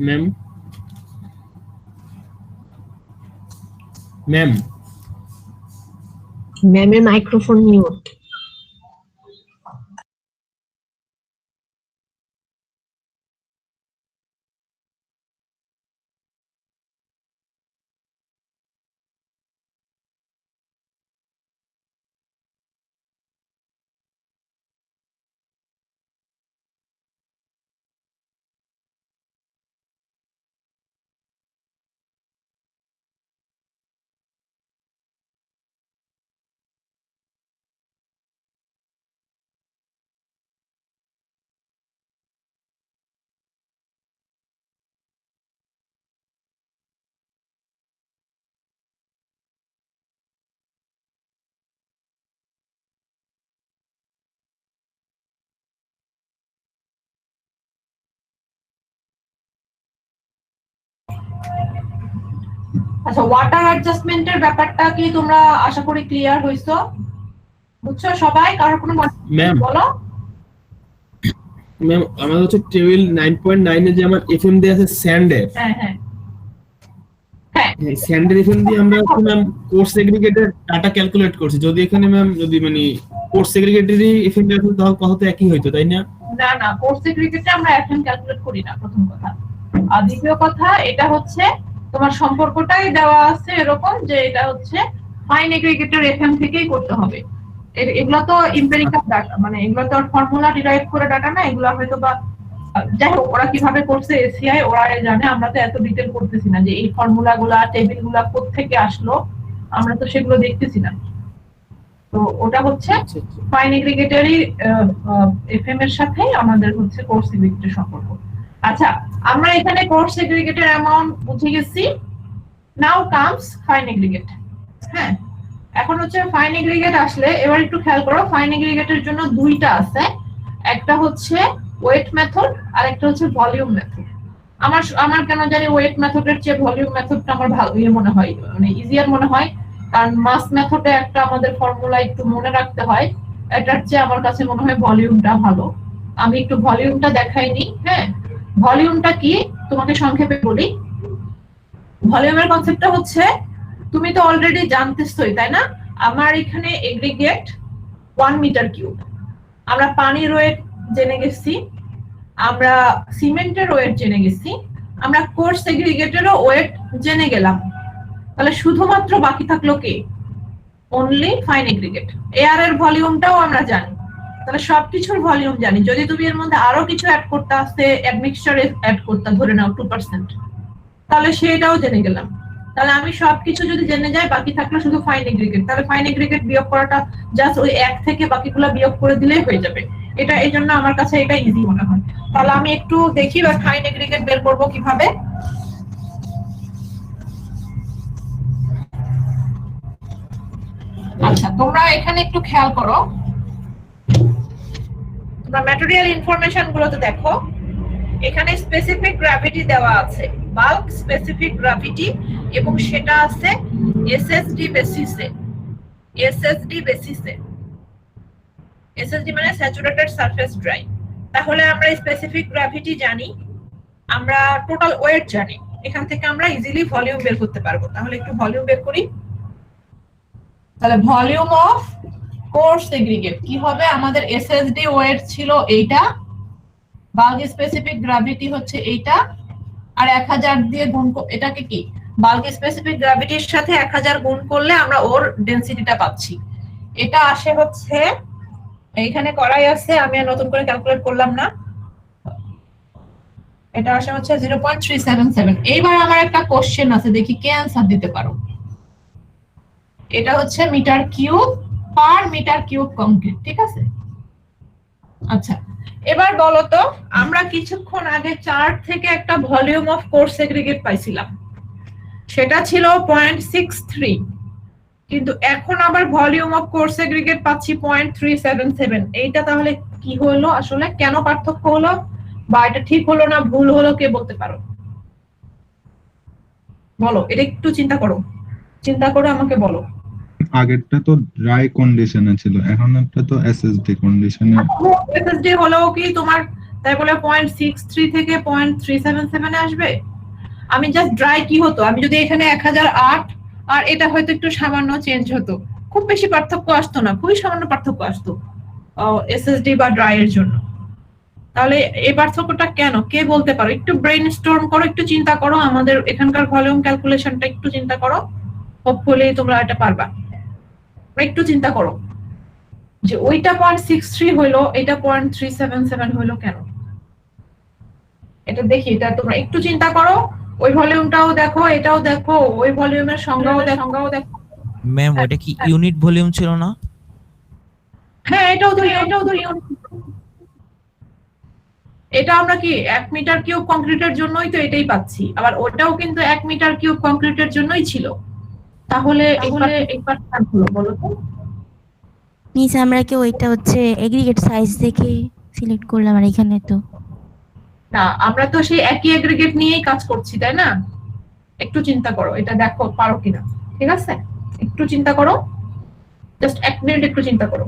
ম্যাম ম্যাম ম্যামের মাইক্রোফোন মিউট। আচ্ছা, ওয়াটার অ্যাডজাস্টমেন্টের ব্যাপারটা কি তোমরা আশা করি ক্লিয়ার হইছো? বুঝছো সবাই? কারোর কোনো ম্যাম বলো। ম্যাম আমাদের হচ্ছে টেবিল 9.9 এ যে আমার এফএম দেয়া আছে স্যান্ডের, হ্যাঁ হ্যাঁ হ্যাঁ, স্যান্ডের এফএম দিয়ে আমরা ম্যাম কোর্স সেগ্রিগেটের ডাটা ক্যালকুলেট করছি। যদি এখানে ম্যাম যদি মানে কোর্স সেগ্রিগেটেরই এফএম দেয়া থাকতো তাহলে কথা তো একই হইতো, তাই না? না না, কোর্স সেগ্রিগেটে আমরা এখন ক্যালকুলেট করি না, প্রথম কথা। আর দ্বিতীয় কথা, এটা হচ্ছে তোমার সম্পর্কটাই দেওয়া আছে এরকম যে এটা হচ্ছে ফাইন এগ্রিগেটের এফএম থেকেই করতে হবে। এগুলো তো এমপিরিক্যাল ডাটা, মানে এগুলো তো ফর্মুলা ডিরাইভ করে ডাটা না, এগুলো হয়তো বা যাই হোক ওরা কিভাবে করছে এসিআই ওরা জানে, আমরা তো এত ডিটেল করতেছি না যে এই ফর্মুলা গুলা টেবিল গুলা কোত্থেকে আসলো, আমরা তো সেগুলো দেখতেছি না। তো ওটা হচ্ছে ফাইন এগ্রিগেটরি এফএম এর সাথে আমাদের হচ্ছে কোর্স এগ্রিগেটের সম্পর্ক। আচ্ছা, আমরা এখানে কোর্স এগ্রিগেটের অ্যামাউন্ট বুঝে গেছি। নাও কামস ফাইন এগ্রিগেট। হ্যাঁ, এখন হচ্ছে ফাইন এগ্রিগেট আসলে এবার একটু খেয়াল করো, ফাইন এগ্রিগেটের জন্য দুইটা আছে, একটা হচ্ছে ওয়েট মেথড আর একটা হচ্ছে ভলিউম মেথড। আমার কেন জানি ওয়েট মেথডের চেয়ে ভলিউম মেথডটা আমার ভালো মনে হয়, মানে ইজিয়ার মনে হয়, কারণ মাস মেথডে একটা আমাদের ফর্মুলা একটু মনে রাখতে হয়, এটার চেয়ে আমার কাছে মনে হয় ভলিউমটা ভালো। আমি একটু ভলিউমটা দেখাইনি। হ্যাঁ, ভলিউমটা কি তোমাকে সংক্ষেপে বলি। ভলিউমের কনসেপ্টটা হচ্ছে, তুমি তো অলরেডি জানতেছই তাই না, আমার এখানে এগ্রিগেট 1 মিটার কিউব, আমরা পানির ওয়েট জেনে গেছি, আমরা সিমেন্টের ওয়েট জেনে গেছি, আমরা কোর্স এগ্রিগেটেরও ওয়েট জেনে গেলাম। তাহলে শুধুমাত্র বাকি থাকলো কি? Only fine aggregate. এয়ার এর ভলিউমটাও আমরা জানি, তাহলে সবকিছুর ভলিউম জানি। যদি তুমি এর মধ্যে আরো কিছু অ্যাড করতে আসতে, অ্যাডমিক্সচার অ্যাড করতে ধরে নাও 2%, তাহলে সেটাও জেনে গেলাম। তাহলে আমি সবকিছু যদি জেনে যাই, বাকি থাকলো শুধু ফাইন এগ্রিগেট। তাহলে ফাইন এগ্রিগেট বিয়োগ করাটা জাস্ট ওই এক থেকে বাকিগুলো বিয়োগ করে দিলেই হয়ে যাবে। এটা এই জন্য আমার কাছে এটা ইজি মনে হয়। তাহলে আমি একটু দেখি ফাইন এগ্রিগেট বের করবো কিভাবে। আচ্ছা, তোমরা এখানে একটু খেয়াল করো, তোমরা ম্যাটেরিয়াল ইনফরমেশন গুলোতে দেখো, এখানে স্পেসিফিক গ্র্যাভিটি দেওয়া আছে, বাল্ক স্পেসিফিক গ্র্যাভিটি, এবং সেটা আছে এসএসডি বেসিসে। এসএসডি বেসিসে, এসএসডি মানে স্যাচুরেটেড সারফেস ড্রাই। তাহলে আমরা স্পেসিফিক গ্র্যাভিটি জানি, আমরা টোটাল ওয়েট জানি, এখান থেকে আমরা ইজিলি ভলিউম বের করতে পারবো। তাহলে একটু ভলিউম বের করি। তাহলে ভলিউম অফ কোর্স এগ্রিগেট কি হবে? আমাদের এসএসডি ওয়েট ছিল এইটা, বাল্ক স্পেসিফিক গ্র্যাভিটি হচ্ছে এইটা, আর 1000 দিয়ে গুণ, এটাকে কি বাল্ক স্পেসিফিক গ্র্যাভিটির সাথে 1000 গুণ করলে আমরা ওর ডেনসিটিটা পাচ্ছি। এটা আসে হচ্ছে, এইখানে করাই আছে, আমি আর নতুন করে ক্যালকুলেট করলাম না, এটা আসে হচ্ছে 0.377। এইবার আমার একটা কোশ্চেন আছে, দেখি কে অ্যানসার দিতে পারো। এটা হচ্ছে metre cube per metre cube concrete, ঠিক আছে? আচ্ছা, এবার বলো তো, আমরা কিছুক্ষণ আগে চার্ট থেকে একটা ভলিউম অফ কোর্স এগ্রিগেট পাইছিলাম, সেটা ছিল 0.63, কিন্তু এখন আবার ভলিউম অফ কোর্স এগ্রিগেট পাচ্ছি 0.377। এইটা তাহলে কি হলো আসলে? কেন পার্থক্য হলো, বা এটা ঠিক হলো না ভুল হলো, কে বলতে পারো? বলো, এটা একটু চিন্তা করো, চিন্তা করে আমাকে বলো। আগেরটা তো ড্রাই কন্ডিশনে ছিল, এখন একটা তো এসএসডি কন্ডিশনে। এসএসডি হলেও কি তোমার তাই বলে 0.63 থেকে 0.377 আসবে? আমি জাস্ট ড্রাই কি হতো, আমি যদি এখানে 1008 আর এটা হয়তো একটু সামান্য চেঞ্জ হতো, খুব বেশি পার্থক্য আসতো না, খুবই সামান্য পার্থক্য আসতো এসএসডি বা ড্রাই এর জন্য। তাহলে এই পার্থক্যটা কেন, কে বলতে পারো? একটু ব্রেন স্টর্ম করো, একটু চিন্তা করো, আমাদের এখানকার ভলিউম ক্যালকুলেশনটা একটু চিন্তা করো, হোপফুলি তোমরা এটা পারবা। একটু চিন্তা করো যে ওইটা 0.63 হইলো, এটা 0.377 হইলো কেন? এটা দেখি, এটা তোমরা একটু চিন্তা করো, ওই ভলিউমটাও দেখো, এটাও দেখো, ওই ভলিউমের সংজ্ঞাও দেখো। ম্যাম ওটা কি ইউনিট ভলিউম ছিল না? হ্যাঁ, এটাও ধরি, এটা আমরা কি 1 মিটার কিউব কংক্রিটের জন্যই তো এটাই পাচ্ছি, আবার ওটাও কিন্তু 1 মিটার কিউব কংক্রিটের জন্যই ছিল। তাহলে এই পার্টটা হলো বলো তো? মিস আমরা কি ওইটা হচ্ছে এগ্রিগেট সাইজ দেখে সিলেক্ট করলাম, আর এখানে তো না, আমরা তো সেই একই এগ্রিগেট নিয়েই কাজ করছি, তাই না? একটু চিন্তা করো, এটা দেখো পারো কিনা। ঠিক আছে, একটু চিন্তা করো, জাস্ট 1 মিনিট একটু চিন্তা করো।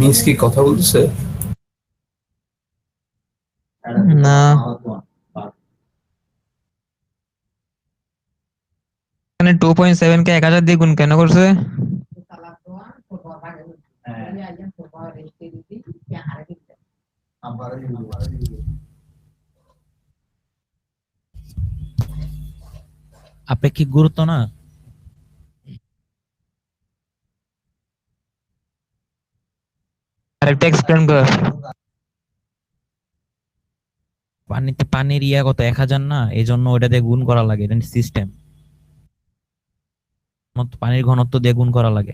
মিস কি কথা বলতেছে? না, এখানে 2.7 কে 1000 দিয়ে গুণ কেন করছে? আপেক্ষিক গুরুত্ব না? আরেকটা এক্সপ্লেন কর। পানিতে পানির ইয়া কত 1000 না, এই জন্য ওটা দিয়ে গুণ করা লাগে, এটা সিস্টেম। পানির ঘনত্ব দিয়ে গুণ করা লাগে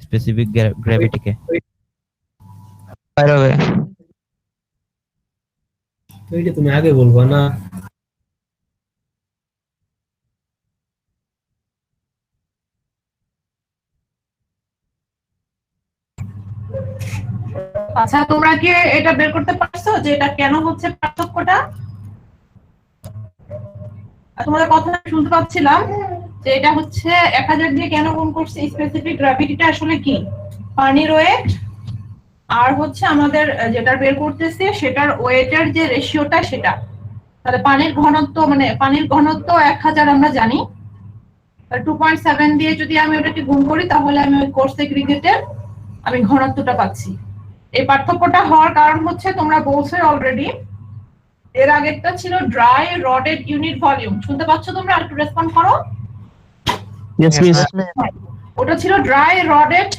স্পেসিফিক গ্র্যাভিটিকে। বাইরে তো এটা তুমি আগে বলবা না? আচ্ছা, তোমরা কি এটা বের করতে পারছো যে এটা কেন হচ্ছে পার্থক্যটা? তোমাদের কথা শুনতে পাচ্ছিলাম যে এটা হচ্ছে 1000 দিয়ে কেন গুণ করছে, স্পেসিফিক গ্র্যাভিটিটা আসলে কি? পানির ওয়েট আর হচ্ছে আমাদের যেটা বের করতেছি সেটার ওয়েটের যে রেশিওটা সেটা। তাহলে পানির ঘনত্ব মানে পানির ঘনত্ব 1000 আমরা জানি, 2.7 দিয়ে যদি আমি ওটাকে গুণ করি তাহলে আমি ওই কোর্স এগ্রিগেটের আমি ঘনত্বটা পাচ্ছি। এই পার্থক্যটা হওয়ার কারণ হচ্ছে তোমরা বলছো অলরেডি, এর আগেরটা ছিল ড্রাই রডেড ইউনিট ভলিউম। শুনতে পাচ্ছ তোমরা? একটু রেসপন্ড করো। ওটা ছিল ড্রাই রডেড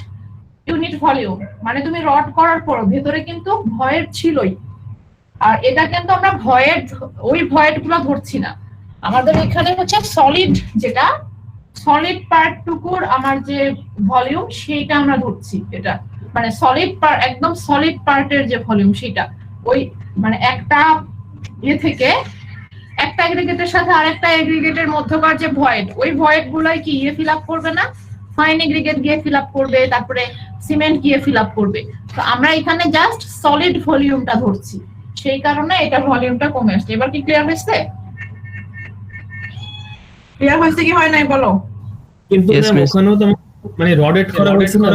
ইউনিট ভলিউম, মানে তুমি রড করার পর ভেতরে কিন্তু ভয়েড ছিলই। আর এটা কিন্তু আমরা ভয়েড ওই ভয়েড গুলো ধরছি না, আমাদের এখানে হচ্ছে সলিড, যেটা সলিড পার্ট টুকুর আমার যে ভলিউম সেইটা আমরা ধরছি। এটা মানে সলিড পার্ট, একদম সলিড পার্টের যে ভলিউম সেটা। ওই মানে একটা ইয়ে থেকে একটা এগ্রিগেটের সাথে আরেকটা এগ্রিগেটের মধ্যকার যে ভয়েড, ওই ভয়েড গুলাই কি ইয়ে ফিল আপ করবে না, ফাইন এগ্রিগেট গিয়ে ফিল আপ করবে, তারপরে সিমেন্ট গিয়ে ফিল আপ করবে। তো আমরা এখানে জাস্ট সলিড ভলিউমটা ধরছি, সেই কারণে এটা ভলিউমটা কমে আসছে। এবার কি ক্লিয়ার হয়েছে? ক্লিয়ার হয়েছে কি হয় নাই বলো? কিন্তু ওখানেও তো মানে রডেট করা হয়েছে না,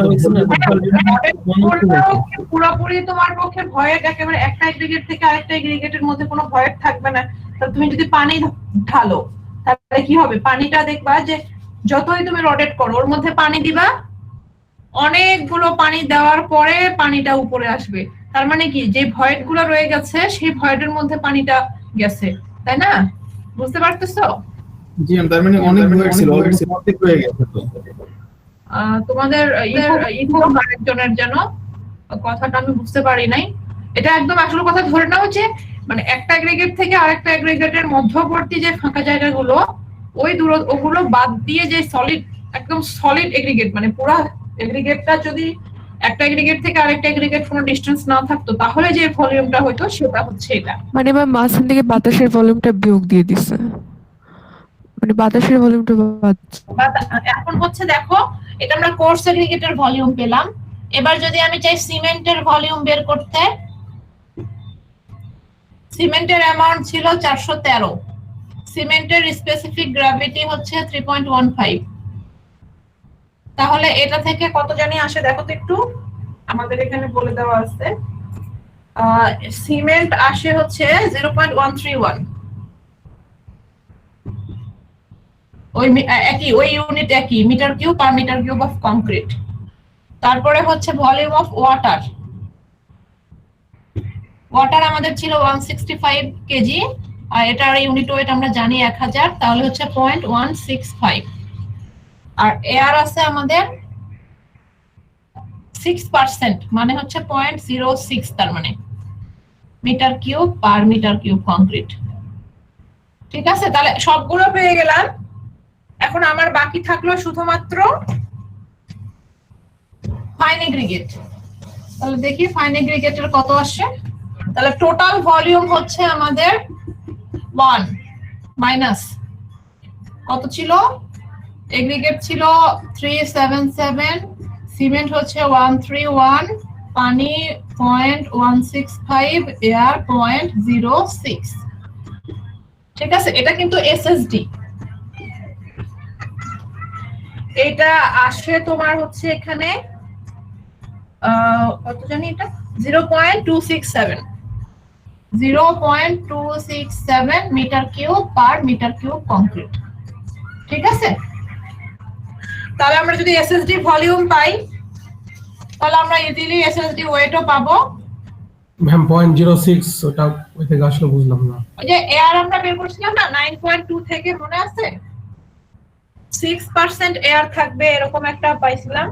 পুরোপুরি তোমার পক্ষে ভয়েড একেবারে একটা এগ্রিগেট থেকে আরেকটা এগ্রিগেটের মধ্যে কোনো ভয়েড থাকবে না। তাহলে তুমি যদি পানি ঢালো তাহলে কি হবে? পানিটা দেখবা যে যতই তুমি রডেট করো ওর মধ্যে পানি দিবা, অনেকগুলো পানি দেওয়ার পরে পানিটা উপরে আসবে। তার মানে কি, যে ভয়েড গুলো রয়ে গেছে সেই ভয়েডের মধ্যে পানিটা গেছে, তাই না? বুঝতে পারতেছো? জি, তার মানে অনেক ভয়েড ছিল, অর্ধেক হয়ে গেছে। তো তোমাদের আরেকজনের যেন কথাটা আমি বুঝতে পারি নাই। এটা একদম আসল কথা ধরে নাও যে মানে একটা এগ্রিগেট থেকে আরেকটা এগ্রিগেটের মধ্যবর্তী যে ফাঁকা জায়গাগুলো, ওগুলো বাদ দিয়ে যে সলিড, একদম সলিড এগ্রিগেট, মানে পুরো এগ্রিগেটটা যদি একটা এগ্রিগেট থেকে আরেকটা এগ্রিগেট কোনো ডিসটেন্স না থাকতো তাহলে যে ভলিউমটা হতো সেটা হচ্ছে এটা। মানে বা মাঝখান থেকে বাতাসের ভলিউমটা বিয়োগ দিয়ে দিচ্ছে, মানে বাতাসের ভলিউমটা এখন হচ্ছে দেখো, এটা আমরা কোর্স এগ্রিগেটের ভলিউম পেলাম। এবার যদি আমি চাই সিমেন্টের ভলিউম বের করতে, সিমেন্টের অ্যামাউন্ট ছিল 413, সিমেন্টের স্পেসিফিক গ্র্যাভিটি হচ্ছে 3.15। তাহলে এটা থেকে কত জানি আসে দেখো তো একটু, আমাদের এখানে বলে দেওয়া আছে। সিমেন্ট আসে হচ্ছে 0.131, ওই একই, ওই ইউনিট একই, metre cube per metre cube of concrete. তারপরে হচ্ছে ভলিউম অফ ওয়াটার, ওয়াটার আমাদের ছিল 165 কেজি, আর এটার ইউনিট ওয়েট আমরা জানি 1000, তাহলে হচ্ছে 0.165। আর এয়ার আছে আমাদের 6%, মানে হচ্ছে 0.06, তার মানে metre cube per metre cube concrete. ঠিক আছে, তাহলে সবগুলো পেয়ে গেলাম। এখন আমার বাকি থাকলো শুধুমাত্র ফাইন এগ্রিগেট। তাহলে দেখি ফাইন এগ্রিগেটের কত আসে। তাহলে টোটাল ভলিউম হচ্ছে আমাদের 1 মাইনাস কত ছিল, এগ্রিগেট ছিল 377, সিমেন্ট হচ্ছে 131, পানি 0.165, এয়ার 0.06। ঠিক আছে, এটা কিন্তু এসএসডি। এটা আসে তোমার হচ্ছে এখানে কত জানি এটা 0.267 0.267 metre cube per metre cube concrete. ঠিক আছে, তাহলে আমরা যদি এসএসডি ভলিউম পাই তাহলে আমরা ইজিলি এসএসডি ওয়েটও পাবো। ম্যাম 0.06 ওটা ওই থেকে আসলে বুঝলাম না। ওই যে এয়ার আমরা বের করছিলাম না 9.2 থেকে, মনে আছে 6% এয়ার থাকবে এরকম একটা পাইছিলাম।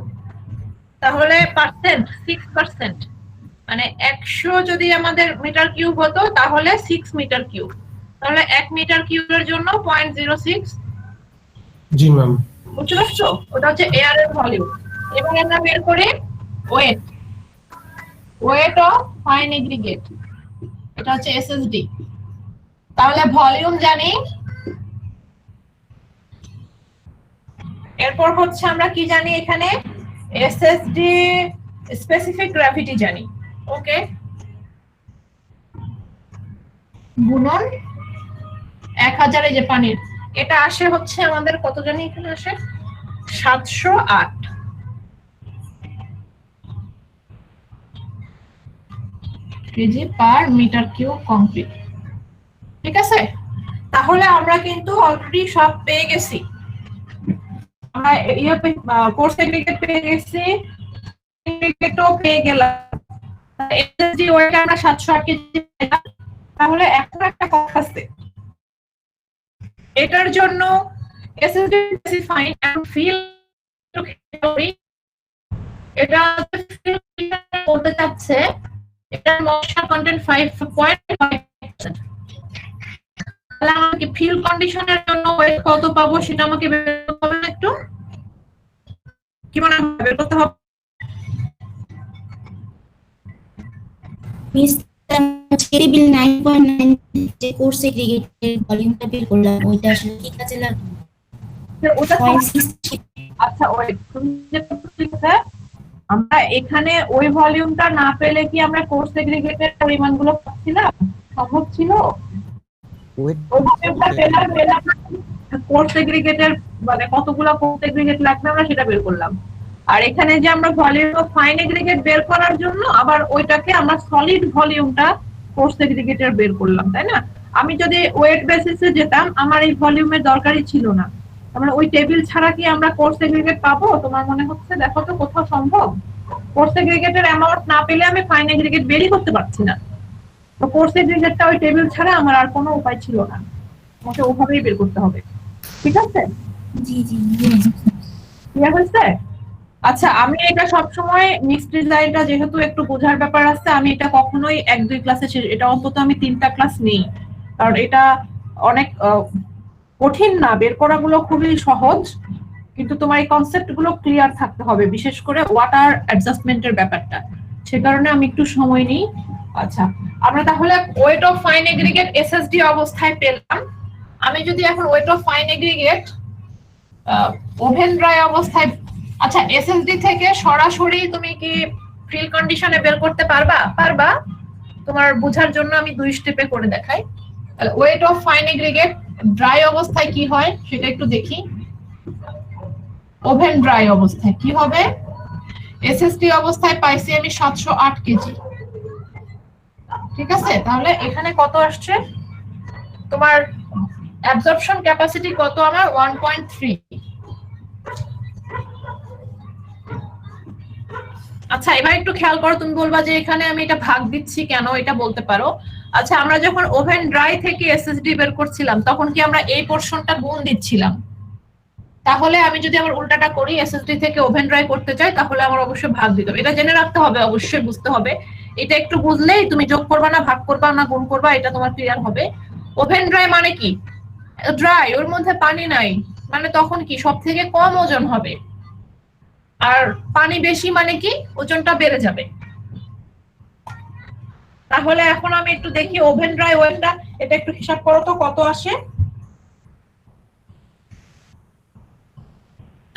তাহলে পার্সেন্ট 6%, মানে 100 যদি আমাদের মিটার কিউব হতো তাহলে 6 মিটার কিউব, তাহলে 1 মিটার কিউবের জন্য 0.06। জি ম্যাম। বুঝতে পারছো? ওটা হচ্ছে এয়ার এর ভলিউম। এবার আমরা বের করি weight, weight of fine aggregate, এটা হচ্ছে এসএসডি। তাহলে ভলিউম জানি, এরপর হচ্ছে আমরা কি জানি এখানে এসএসডি স্পেসিফিক গ্র্যাভিটি জানি। ওকে, গুণন 1000 যে পানির, এটা আসে হচ্ছে আমাদের কত জানি এখানে আসে 708 KG per metre cube concrete. ঠিক আছে, তাহলে আমরা কিন্তু অলরেডি সব পেয়ে গেছি। আমরা কোর্স এগ্রিগেট পেয়ে গেছি, এগ্রিগেটও পেয়ে গেলাম, এসএসডি ওয়েট আমরা 708 কেজি পেলাম। তাহলে এখন একটা কথা আছে, এটার জন্য এসএসডি স্পেসিফাইং এন্ড ফিল এটা বলতে চাচ্ছে এটার ময়েশ্চার কন্টেন্ট 5.5%। তাহলে আমাকে ফিল কন্ডিশনের জন্য ওয়েট কত পাবো সেটা আমাকে বের করতে হবে না? একটু কি মনে হয় বের করতে হবে? মিস টেবিল 9.9 যে কোর্স এগ্রিগেটের ভলিউমটা বের করলাম ওইটা আসলে কি কাজে লাগবে? ওটা আচ্ছা ওয়েট, তুমি যে বলছিলে আমরা এখানে ওই ভলিউমটা না পেলে কি আমরা কোর্স এগ্রিগেটের পরিমাণগুলো পাচ্ছিলাম? সম্ভব ছিল? কোর্স এগ্রিগেটের মানে কতগুলো কোর্স এগ্রিগেট লাগবে আমরা সেটা বের করলাম। আর এখানে যে আমরা ভলিউম অফ ফাইন এগ্রিগেট বের করার জন্য আবার ওইটাকে আমরা সলিড ভলিউমটা কোর্স এগ্রিগেটের বের করলাম, তাই না? আমি যদি ওয়েট বেসিসে যেতাম আমার এই ভলিউমের দরকারই ছিল না। আমরা ওই টেবিল ছাড়া কি আমরা কোর্স এগ্রিগেট পাবো তোমার মনে হচ্ছে? দেখো তো কোথাও সম্ভব? কোর্স এগ্রিগেটের অ্যামাউন্ট না পেলে আমি ফাইন এগ্রিগেট বেরই করতে পারছি না। তো কোর্স এগ্রিগেটটা ওই টেবিল ছাড়া আমার আর কোনো উপায় ছিল না, আমাকে ওভাবেই বের করতে হবে। ঠিক আছে? জি জি ক্লিয়ার হয়েছে? আচ্ছা, আমি এটা সবসময় মিক্সড ডিজাইনটা যেহেতু একটু বোঝার ব্যাপার আছে, আমি এটা কখনোই 1-2 ক্লাসে, এটা অন্তত আমি 3টা ক্লাস নেই, কারণ এটা অনেক কঠিন না, বের করাগুলো খুবই সহজ, কিন্তু তোমার এই কনসেপ্ট গুলো ক্লিয়ার থাকতে হবে, বিশেষ করে ওয়াটার অ্যাডজাস্টমেন্টের ব্যাপারটা, সে কারণে আমি একটু সময় নিই। আচ্ছা, আমরা তাহলে wait of fine aggregate SSD অবস্থায় পেলাম। আমি যদি এখন wait of fine aggregate oven dry অবস্থায়, আচ্ছা এসএসডি থেকে সরাসরি তুমি কি ফিল কন্ডিশনে বের করতে পারবা? পারবা। তোমার বোঝার জন্য আমি 2 স্টেপে করে দেখাই। Wait of fine aggregate dry অবস্থায় কি হয় সেটা একটু দেখি। ওভেন ড্রাই অবস্থায় কি হবে? এসএসডি অবস্থায় পাইছি আমি 708 কেজি। ঠিক আছে, তাহলে এখানে কত আসছে? তোমার অ্যাবজর্পশন ক্যাপাসিটি কত আমার? 1.3। আচ্ছা, এবার একটু খেয়াল করো, তুমি বলবা যে এখানে আমি এটা ভাগ দিচ্ছি কেন, এটা বলতে পারো। আচ্ছা, আমরা যখন ওভেন ড্রাই থেকে এসএসডি বের করছিলাম তখন কি আমরা এই পোরশনটা গুণ দিচ্ছিলাম? তাহলে আমি যদি আমার উল্টাটা করি, এসএসডি থেকে ওভেন ড্রাই করতে চাই, তাহলে আমার অবশ্যই ভাগ দিতে হবে। এটা জেনে রাখতে হবে, অবশ্যই বুঝতে হবে। এটা একটু বুঝলেই তুমি যোগ করবা না, ভাগ করবা না, গুণ করবা, এটা তোমার ক্লিয়ার হবে। ওভেন ড্রাই মানে কি? ড্রাই, ওর মধ্যে পানি নাই, মানে তখন কি সব থেকে কম ওজন হবে, আর পানি বেশি মানে কি ওজনটা বেড়ে যাবে। তাহলে এখন আমি একটু দেখি ওভেন ড্রাই ওয়েটটা, এটা একটু হিসাব করো তো কত আসে।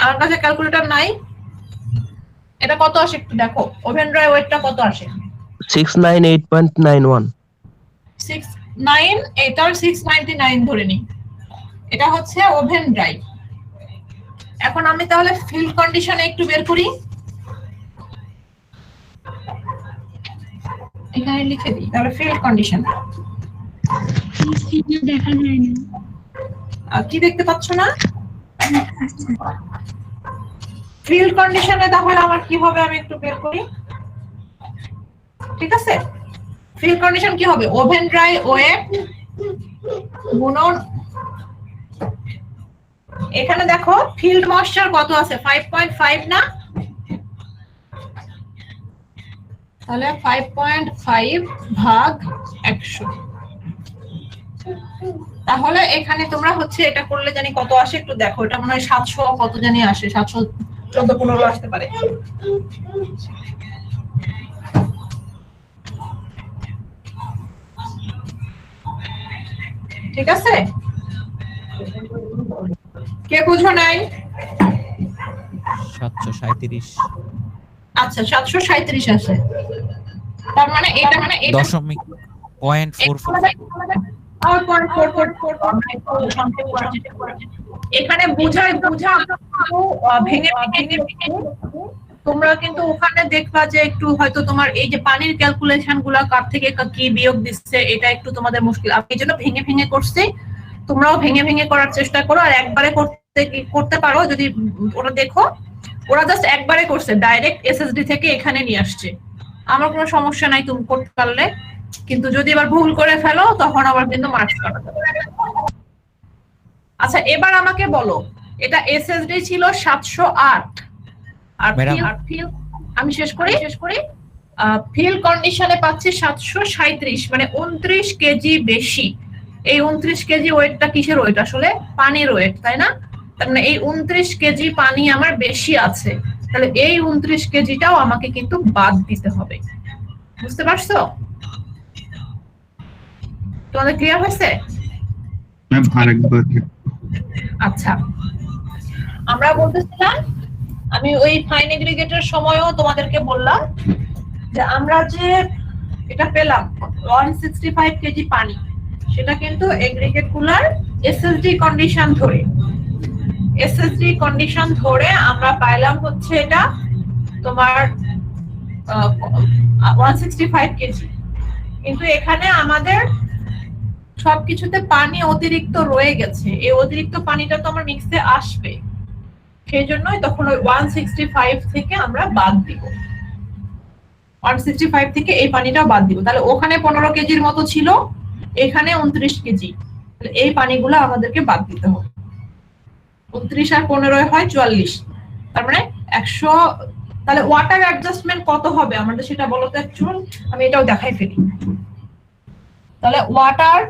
আমার কাছে ক্যালকুলেটর নাই, এটা কত আসে একটু দেখো। ওভেন ড্রাই ওয়েটটা কত আসে? 698.91। 698 আর 699 ধরে নিই, এটা হচ্ছে ওভেন ড্রাই। এখন আমি তাহলে ফিল কন্ডিশনে একটু বের করি। এখানে লিখে দিই তাহলে ফিল্ড কন্ডিশন দেখা যায় না। কি দেখতে পাচ্ছ না? ফিল্ড কন্ডিশনে তাহলে আমার কি হবে আমি একটু বের করি। ঠিক আছে, ফিল্ড কন্ডিশন কি হবে? ওভেন ড্রাই ওয়েট গুণন, এখানে দেখো ফিল্ড ময়েশ্চার কত আছে 5.5 না, তাহলে 5.5 ভাগ 100। তাহলে এখানে তোমরা হচ্ছে এটা করলে জানি কত আসে একটু দেখো, এটা মনে হয় 700 কত জানি আসে, 714-15 আসতে পারে। ঠিক আছে, কে বুঝো নাই? 737 আচ্ছা 737 আসে, তার মানে এটা দশমিক 0.44 এখানে বুঝাই ভেঙে তোমরা কিন্তু ওখানে দেখবা যে একটু হয়তো তোমার এই যে পানির ক্যালকুলেশন গুলা কার থেকে কি বিয়োগ দিচ্ছে এটা একটু তোমাদের মুশকিল, আমি এই জন্য ভেঙে ভেঙে করছি। তোমরাও ভেঙে ভেঙে করার চেষ্টা করো, আর একবারে করতে পারো যদি ওরা দেখো, ওরা জাস্ট একবারে করছে ডাইরেক্ট এসএসডি থেকে এখানে নিয়ে আসছে, আমার কোনো সমস্যা নাই তুমি করতে পারলে, কিন্তু যদি এবার ভুল করে ফেলো তখন আবার কিন্তু মার্কস কাটা যাবে। আচ্ছা এবার আমাকে বলো, এটা এসএসডি ছিল 708 আর ফিল্ড আমি শেষ করি ফিল্ড কন্ডিশনে পাচ্ছি 737, মানে 29 কেজি বেশি। এই 29 কেজি ওয়েটটা কিসের ওয়েট? আসলে পানির ওয়েট, তাই না? তার মানে এই 29 কেজি পানি আমার বেশি আছে, তাহলে এই 29 কেজিটাও আমাকে কিন্তু বাদ দিতে হবে। বুঝতে পারছো? তোমাদের ক্লিয়ার হয়েছে? ম্যাম আরেকবার। আচ্ছা, আমরা বলতেছিলাম, আমি ওই ফাইন এগ্রিগেটের সময়ও তোমাদেরকে বললাম যে আমরা যে এটা পেলাম 165 কেজি পানি, সেটা কিন্তু এগ্রিগেট গুলার এসএসডি কন্ডিশন ধরে আমরা পাইলাম হচ্ছে এটা তোমার 165 কেজি, কিন্তু এখানে আমাদের সবকিছুতে পানি অতিরিক্ত রয়ে গেছে, এই অতিরিক্ত পানিটা তো আমার মিক্সে আসবে, সেই জন্যই তখন ওই 165 থেকে আমরা বাদ দিব, 165 থেকে এই পানিটা বাদ দিব। তাহলে ওখানে 15 কেজির মতো ছিল, এখানে 29 কেজি, তাহলে এই পানিগুলো আমাদেরকে বাদ দিতে হবে। 29 আর 15 হয় 44, তার মানে 100। তাহলে ওয়াটার অ্যাডজাস্টমেন্ট কত হবে আমাদের সেটা বলো তো একটু, আমি এটাও দেখাই ফেলি। তাহলে ওয়াটার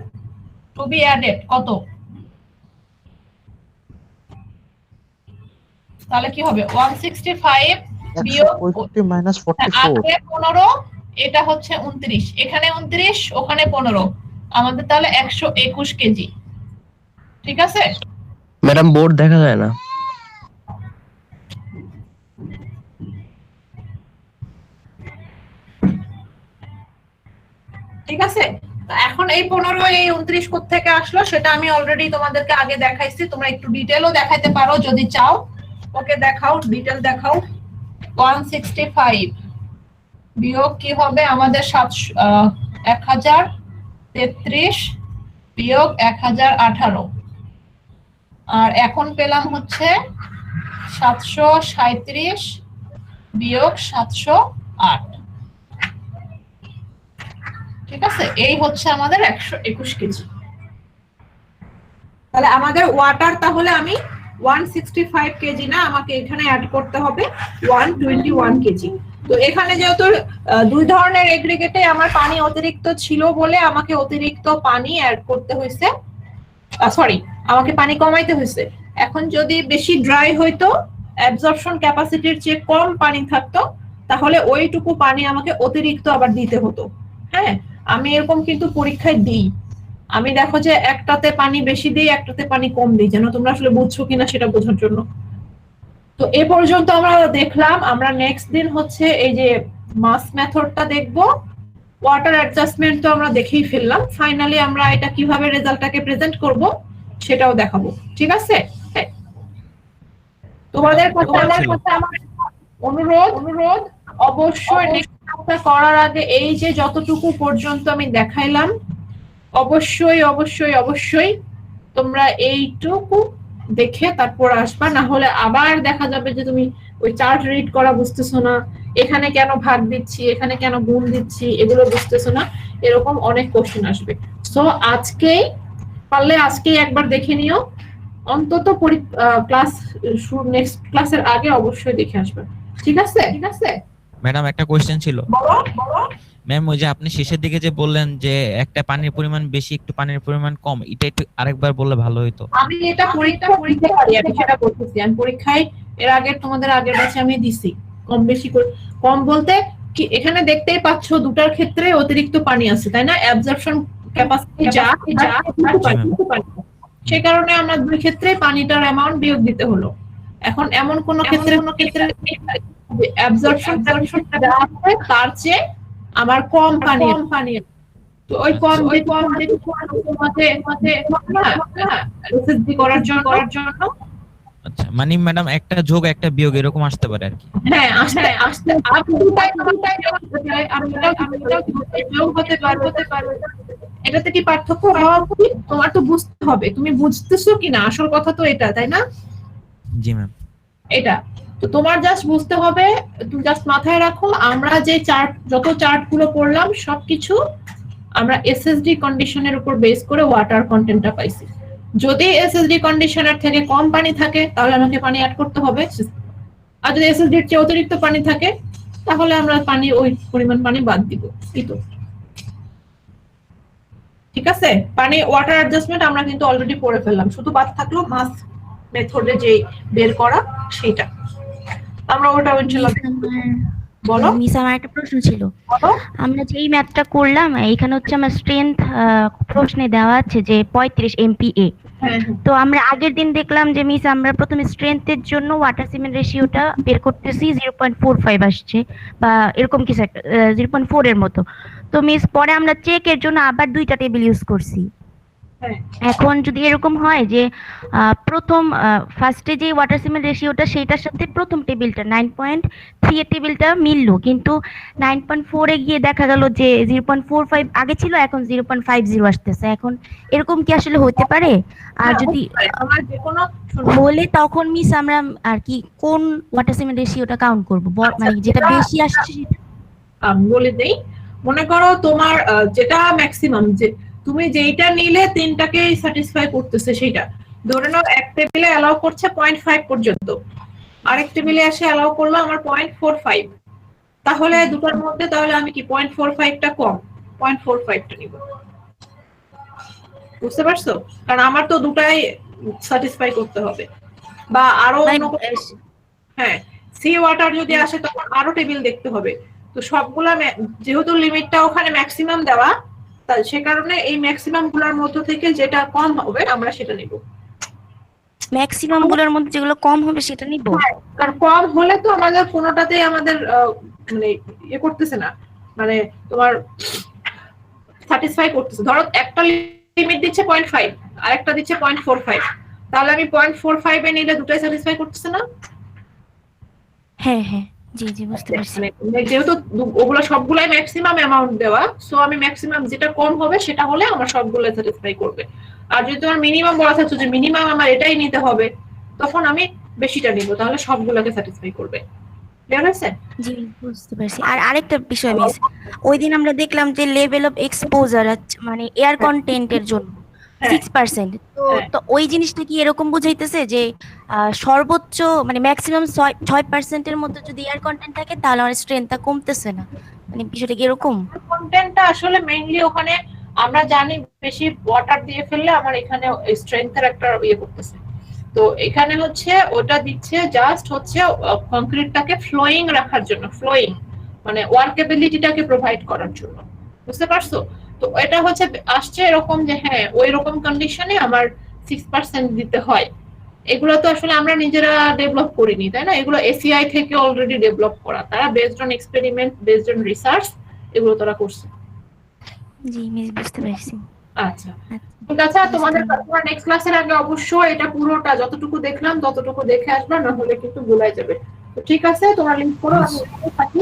টু বি অ্যাডেড কত? তাহলে কি হবে 165 বিয়োগ আগে 15, এটা হচ্ছে 29, এখানে 29 ওখানে 15, আমাদের তাহলে 121 কেজি। ঠিক আছে ম্যাডাম, বোর্ড দেখা যায় না। ঠিক আছে, এখন এই 15 এই 29 কোত্থেকে আসলো সেটা আমি অলরেডি তোমাদেরকে আগে দেখাইছি, তোমরা একটু ডিটেলও দেখাইতে পারো যদি চাও। ওকে দেখাও, ডিটেল দেখাও। 165 বিয়োগ কি হবে আমাদের 1033 বিয়োগ 1018, আর এখন পেলাম হচ্ছে 737 বিয়োগ 708। ঠিক আছে, এই হচ্ছে আমাদের 121 কেজি। তাহলে আমাদের ওয়াটার তাহলে আমি 165 কেজি না, আমাকে এখানে অ্যাড করতে হবে 121 কেজি। তো এখানে যেহেতু দুই ধরনের এগ্রিগেটে আমার পানি অতিরিক্ত ছিল বলে আমাকে অতিরিক্ত পানি অ্যাড করতে হয়েছে, সরি আমাকে পানি কমাইতে হয়েছে। এখন যদি বেশি ড্রাই হইতো, অ্যাবজর্পশন ক্যাপাসিটির চেয়ে কম পানি থাকতো, তাহলে ওইটুকু পানি আমাকে অতিরিক্ত আবার দিতে হতো। হ্যাঁ, আমি এরকম কিন্তু পরীক্ষায় দিই, আমি দেখো যে একটাতে পানি বেশি দিই, একটাতে পানি কম দিই, যেন তোমরা আসলে বুঝছো কিনা সেটা বোঝার জন্য। তো এ পর্যন্ত আমরা দেখলাম, আমরা নেক্সট দিন হচ্ছে এই যে মাস মেথডটা দেখবো, ওয়াটার অ্যাডজাস্টমেন্ট তো আমরা দেখেই ফেললাম, ফাইনালি আমরা এটা কিভাবে রেজাল্টটাকে প্রেজেন্ট করব সেটাও দেখাবো। ঠিক আছে, তোমাদের কাছে আমার অনুরোধ অবশ্যই কাজটা করার আগে এই যে যতটুকু পর্যন্ত আমি দেখাইলাম, অবশ্যই অবশ্যই অবশ্যই তোমরা এইটুকু দেখে তারপর আসবা, না হলে আবার দেখা যাবে যে তুমি ওই চার্ট রিড করা বুঝতেছো না, এখানে কেন ভাগ দিচ্ছি, এখানে কেন গুণ দিচ্ছি, এগুলো বুঝতেছো না, এরকম অনেক কোশ্চেন আসবে। সো আজকেই পারলে আজকেই একবার দেখে নিও, অন্তত ক্লাস নেক্সট ক্লাসের আগে অবশ্যই দেখে আসবে, ঠিক আছে? ঠিক আছে ম্যাডাম একটা কোশ্চেন ছিল। বলো বলো। ম্যাম ওই যে আপনি শেষের দিকে যে বললেন যে একটা পানির পরিমাণ বেশি একটু পানির পরিমাণ কম, এটা একটু আরেকবার বললে ভালো হতো। আমি এটা পরীক্ষা পারি, আমি সেটা বলতেছি, আমি পরীক্ষায় এর আগে তোমাদের আগের ব্যাচে আমি দিছি কম বেশি করে। কম বলতে কি এখানে দেখতেই পাচ্ছ দুটার ক্ষেত্রে অতিরিক্ত পানি আছে, তাই না? অ্যাবজর্পশন ক্যাপাসিটি যা সেই কারণে আমরা দুই ক্ষেত্রে পানিটার অ্যামাউন্ট বিয়োগ দিতে হলো। এখন এমন কোন ক্ষেত্রে অ্যাবজর্পশন যা আছে তার চেয়ে আমার কম পানি, তো ওই কম এসএসডি করার জন্য আচ্ছা মানে ম্যাডাম একটা যোগ একটা বিয়োগ এরকম আসতে পারে আর কি। হ্যাঁ আসতে আপনি দুটাই যোগ হতে পারে। এটাতে কি পার্থক্য হওয়া উচিত? তোমার তো বুঝতে হবে তুমি বুঝতেছো কিনা, আসল কথা তো এটা, তাই না? জি ম্যাম। এটা তো তোমার জাস্ট বুঝতে হবে, তুমি জাস্ট মাথায় রাখো আমরা যে যত চার্ট গুলো পড়লাম সবকিছু আমরা এসএসডি কন্ডিশনের উপর বেস করে ওয়াটার কন্টেন্টটা পাইছি। যদি এসএসডি কন্ডিশনের থেকে কম পানি থাকে তাহলে আমাকে পানি অ্যাড করতে হবে, আর যদি এসএসডির চেয়ে অতিরিক্ত পানি থাকে তাহলে আমরা ওই পরিমাণ পানি বাদ দিব। এই তো ঠিক আছে, পানি ওয়াটার অ্যাডজাস্টমেন্ট আমরা কিন্তু অলরেডি পড়ে ফেললাম, শুধু বাদ থাকলো মাস মেথডে যে বের করা সেটা আমরা ওটা ইনশাআল্লাহ। বলো মিস, আমার একটা প্রশ্ন ছিল। বলো। আমরা যে এই ম্যাথটা করলাম এখানে হচ্ছে আমার স্ট্রেংথ প্রশ্নে দেওয়া আছে যে 35 MPa। তো আমরা আগের দিন দেখলাম যে মিস আমরা প্রথমে স্ট্রেংথের জন্য ওয়াটার সিমেন্ট রেশিওটা বের করতেছি 0.45 আসছে বা এরকম কিছু একটা 0.4 এর মতো। তো মিস পরে আমরা চেকের জন্য আবার দুইটা টেবিল ইউজ করছি। এখন যদি এরকম হয় যে প্রথম ফার্স্টে যে ওয়াটার সিমেন্ট রেশিওটা সেইটার সাথে প্রথম টেবিলটা 9.3 এর টেবিলটা মিললো, কিন্তু 9.4 এ গিয়ে দেখা গেল যে 0.45 আগে ছিল এখন 0.50 আসতেছে, এখন এরকম কি আসলে হতে পারে? আর যদি আমার যে কোনো বলে তখন মিস আমরা আর কি কোন ওয়াটার সিমেন্ট রেশিওটা কাউন্ট করব, মানে যেটা বেশি আসছে আমি বলে দেই। মনে করো তোমার যেটা ম্যাক্সিমাম, যে তুমি যেইটা নিলে তিনটাকে স্যাটিসফাই করতেছে সেইটা, ধরে নাও এক টেবিলে অ্যালাউ করছে 0.5 পর্যন্ত, আরেক টেবিলে এসে অ্যালাউ করলো আমার 0.45, তাহলে দুটোর মধ্যে তাহলে আমি কি 0.45টা কম 0.45টা নিব, বুঝতে পারছো? কারণ আমার তো দুটাই স্যাটিসফাই করতে হবে। বা আরো হ্যাঁ সি ওয়াটার যদি আসে তখন আরো টেবিল দেখতে হবে। তো সবগুলা যেহেতু লিমিটটা ওখানে ম্যাক্সিমাম দেওয়া, তাই সে কারণে এই ম্যাক্সিমাম গুলোর মধ্যে থেকে যেটা কম হবে আমরা সেটা নিব। ম্যাক্সিমাম গুলোর মধ্যে যেগুলো কম হবে সেটা নিব, কারণ কম হলে তো আমাদের কোনোটাতেই আমাদের মানে ইয়ে করতেছে না, মানে তোমার স্যাটিসফাই করতেছে। ধরো একটা লিমিট দিচ্ছে 0.5 আর একটা দিচ্ছে 0.45, তাহলে আমি 0.45 এ নিলে দুটাই স্যাটিসফাই করতেছে না? হ্যাঁ হ্যাঁ জি জি বুঝতে পারছি। যেহেতু ওগুলো সবগুলাই ম্যাক্সিমাম অ্যামাউন্ট দেওয়া, সো আমি ম্যাক্সিমাম যেটা কম হবে সেটা হলে আমার সবগুলো স্যাটিসফাই করবে। আর যদি তোমার মিনিমাম বলা থাকছে যে মিনিমাম আমার এটাই নিতে হবে, তখন আমি বেশিটা নিব, তাহলে সবগুলোকে স্যাটিসফাই করবে। ক্লিয়ার হয়েছে? জি বুঝতে পারছি। আর আরেকটা বিষয় মিস, ওই দিন আমরা দেখলাম যে লেভেল অফ এক্সপোজার মানে এয়ার কন্টেন্টের জন্য 6%, তো ওই জিনিসটা কি এরকম বুঝাইতেছে যে সর্বোচ্চ মানে ম্যাক্সিমাম 6% এর মধ্যে যদি এয়ার কন্টেন্ট থাকে তাহলে আমার স্ট্রেংথটা কমতেছে না, মানে বিষয়টা কি এরকম? কন্টেন্টটা আসলে মেইনলি ওখানে আমরা জানি বেশি ওয়াটার দিয়ে ফেললে আমার এখানে স্ট্রেংথের একটা ইয়ে করতেছে, তো এখানে হচ্ছে ওটা দিচ্ছে জাস্ট হচ্ছে কংক্রিটটাকে ফ্লোয়িং রাখার জন্য, ফ্লোয়িং মানে ওয়ার্কেবিলিটিটাকে প্রোভাইড করার জন্য, বুঝতে পারছো? তো এটা হচ্ছে আসছে এরকম যে হ্যাঁ ওই রকম কন্ডিশনে আমার 6% দিতে হয়। এগুলো তো আসলে আমরা নিজেরা ডেভেলপ করিনি, তাই না? এগুলো এসিআই থেকে অলরেডি ডেভেলপ করা, তারা based on experiment, based on research এগুলো তারা করছে। জি মিস বুঝতে পারছি। আচ্ছা ঠিক আছে, তোমাদের নেক্সট ক্লাসের আগে অবশ্যই এটা পুরোটা যতটুকু দেখলাম ততটুকু দেখে আসবা, না হলে কিন্তু ভুলাই যাবে। তো ঠিক আছে, তোমরা লিঙ্ক করো, আমি থাকি।